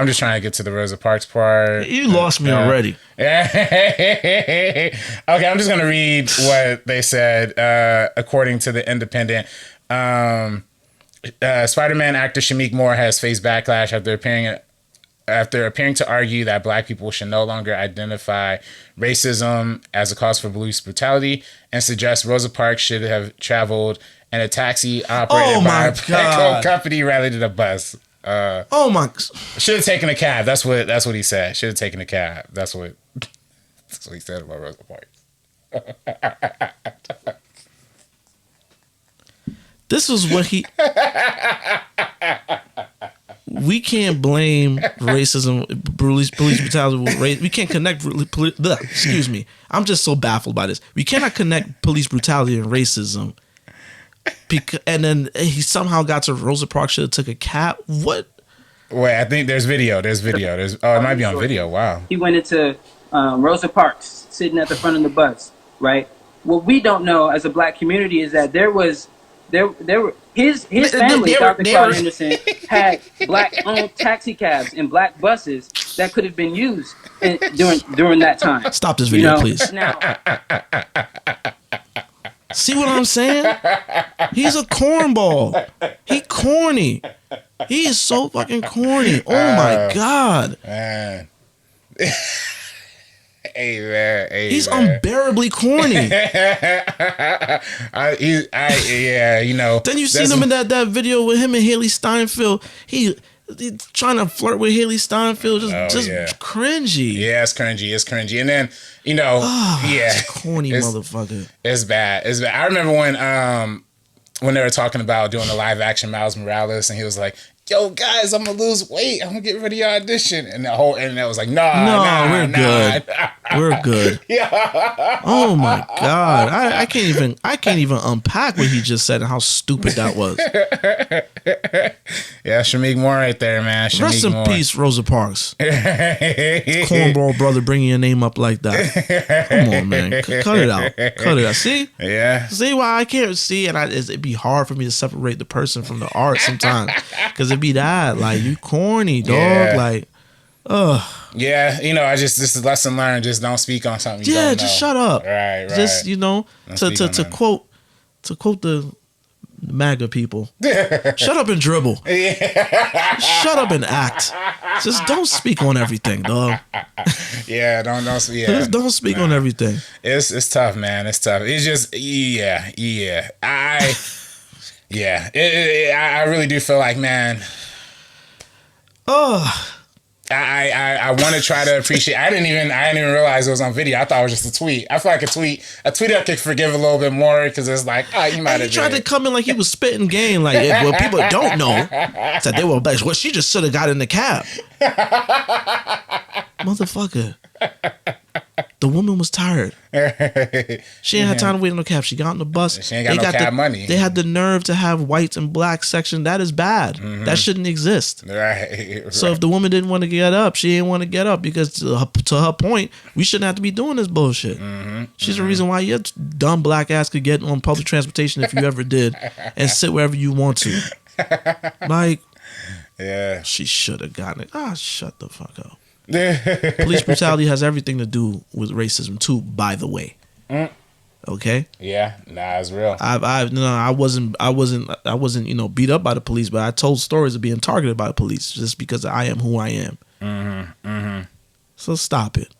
Speaker 3: just trying to get to the Rosa Parks part.
Speaker 2: You lost me already.
Speaker 3: Okay, I'm just gonna read what they said. According to the Independent, Spider-Man actor Shamik Moore has faced backlash after appearing to argue that black people should no longer identify racism as a cause for police brutality, and suggests Rosa Parks should have traveled in a taxi operated by a Petco company rather than a bus. Should have taken a cab. That's what he said. Should have taken a cab. That's what he said about Rosa Parks.
Speaker 2: This is what he. We can't blame racism, police brutality with race. We can't connect. Excuse me. I'm just so baffled by this. We cannot connect police brutality and racism. And then he somehow got to Rosa Parks should have took a cab. What?
Speaker 3: Wait, I think there's video. It might be on video. Wow.
Speaker 5: He went into Rosa Parks, sitting at the front of the bus, right? What we don't know as a black community is that there were his family, Dr. Claude Henderson, had black-owned taxi cabs and black buses that could have been used during that time.
Speaker 2: Stop this video, please.
Speaker 5: Now,
Speaker 2: see what I'm saying? He's a cornball. He corny. He is so fucking corny. Oh my God.
Speaker 3: Man. Hey man.
Speaker 2: He's unbearably corny.
Speaker 3: You know.
Speaker 2: Then you seen him in that video with him and Haley Steinfeld. He trying to flirt with Haley Steinfeld. Just cringy.
Speaker 3: Yeah, it's cringy. And then, you know,
Speaker 2: corny motherfucker.
Speaker 3: It's bad. I remember when they were talking about doing the live action Miles Morales, and he was like, "Yo, guys, I'm gonna lose weight. I'm gonna get ready to audition." And the whole internet was like, "Nah,
Speaker 2: good. We're good."
Speaker 3: Yeah.
Speaker 2: Oh my God, I can't even unpack what he just said and how stupid that was.
Speaker 3: Yeah, Shamik Moore right there, man.
Speaker 2: Rest in peace, Rosa Parks. Cornball brother, bringing your name up like that. Come on, man, cut it out. See?
Speaker 3: Yeah.
Speaker 2: See why I can't see, and it'd be hard for me to separate the person from the art sometimes, because it'd be that like you corny dog, like, ugh.
Speaker 3: Yeah, you know, this is lesson learned. Just don't speak on something you don't know.
Speaker 2: Just shut up.
Speaker 3: Right.
Speaker 2: Just, you know, to quote the MAGA people, shut up and dribble. Yeah. Shut up and act. Just don't speak on everything, dog.
Speaker 3: Yeah, don't speak.
Speaker 2: Just don't speak on everything.
Speaker 3: It's tough, man. It's tough. It's just I really do feel like, man. I want to try to appreciate. I didn't even realize it was on video. I thought it was just a tweet. I feel like a tweet I could forgive a little bit more, because it's like, you might have
Speaker 2: tried to come in like he was spitting game. Like, what people don't know that they were like, well, she just should have got in the cab. Motherfucker. The woman was tired. She ain't had time to wait on the cab. She got on the bus.
Speaker 3: She ain't got no cab money.
Speaker 2: They had the nerve to have white and black section. That is bad. Mm-hmm. That shouldn't exist.
Speaker 3: Right.
Speaker 2: So if the woman didn't want to get up, she didn't want to get up, because to her point, we shouldn't have to be doing this bullshit. Mm-hmm. She's the reason why your dumb black ass could get on public transportation, if you ever did, and sit wherever you want to. Like,
Speaker 3: yeah,
Speaker 2: she should have gotten it. Shut the fuck up. Police brutality has everything to do with racism too, by the way. Okay.
Speaker 3: Yeah, it's real.
Speaker 2: I wasn't beat up by the police, but I told stories of being targeted by the police just because I am who I am. Mm-hmm. Mm-hmm. So stop it.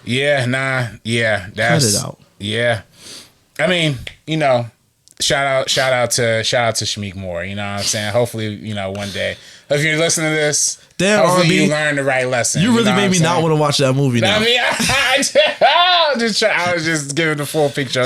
Speaker 3: Yeah, cut
Speaker 2: it out.
Speaker 3: Yeah, I mean, shout out to Shamik Moore. You know what I'm saying? Hopefully, one day, if you're listening to this, hopefully
Speaker 2: RB,
Speaker 3: you learn the right lesson.
Speaker 2: You really made me not want to watch that movie now.
Speaker 3: I mean, I was just giving the full picture.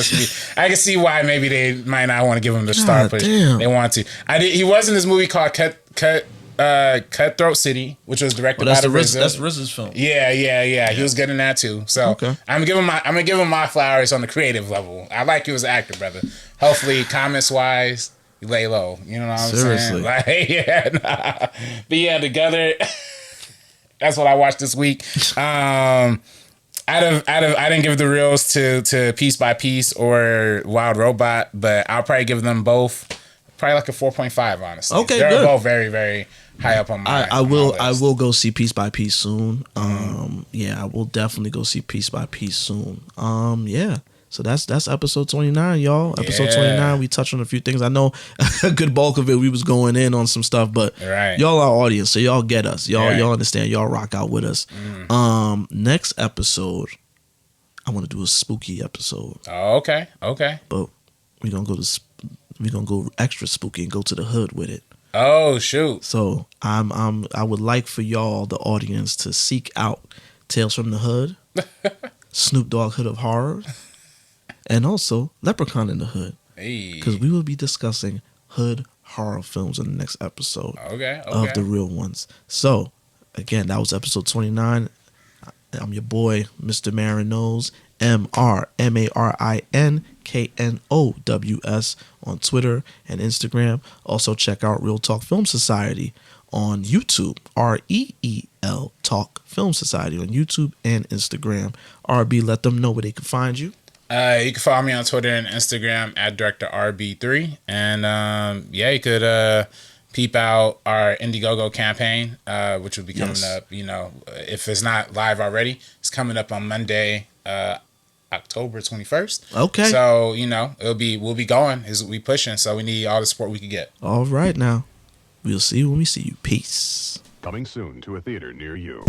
Speaker 3: I can see why maybe they might not want to give him the star push. They want to. He was in this movie called Cutthroat City, which was directed by the RZA.
Speaker 2: That's RZA's film.
Speaker 3: Yeah. He was good in that too. So
Speaker 2: okay.
Speaker 3: I'm gonna give him my flowers on the creative level. I like you as an actor, brother. Hopefully, comments wise, you lay low. You know what I'm saying? Like, But yeah, together. That's what I watched this week. I didn't give the reels to Piece by Piece or Wild Robot, but I'll probably give them both probably like a 4.5, honestly.
Speaker 2: Okay,
Speaker 3: they're
Speaker 2: good.
Speaker 3: both very, very high up on my
Speaker 2: I will go see Piece by Piece soon. Yeah, I will definitely go see Piece by Piece soon. Yeah. So that's episode 29, y'all. Episode 29, we touched on a few things. I know a good bulk of it we was going in on some stuff, but y'all our audience, so y'all get us. Y'all understand. Y'all rock out with us. Next episode, I want to do a spooky episode.
Speaker 3: Oh, okay.
Speaker 2: But we're gonna go extra spooky and go to the hood with it.
Speaker 3: Oh shoot.
Speaker 2: So I would like for y'all, the audience, to seek out Tales from the Hood, Snoop Dogg Hood of Horror, and also Leprechaun in the Hood. Because we will be discussing hood horror films in the next episode
Speaker 3: Okay.
Speaker 2: of the real ones. So, again, that was episode 29. I'm your boy, Mr. Marin Knows, MrMarinKnows on Twitter and Instagram. Also, check out Real Talk Film Society on YouTube, REEL Talk Film Society on YouTube and Instagram. RB, let them know where they can find you.
Speaker 3: You can follow me on Twitter and Instagram at Director RB3. And you could peep out our Indiegogo campaign, which will be coming up. You know, if it's not live already, it's coming up on Monday, October 21st.
Speaker 2: Okay.
Speaker 3: So, you know, we'll be going. We pushing. So we need all the support we can get.
Speaker 2: All right now. We'll see you when we see you. Peace.
Speaker 1: Coming soon to a theater near you.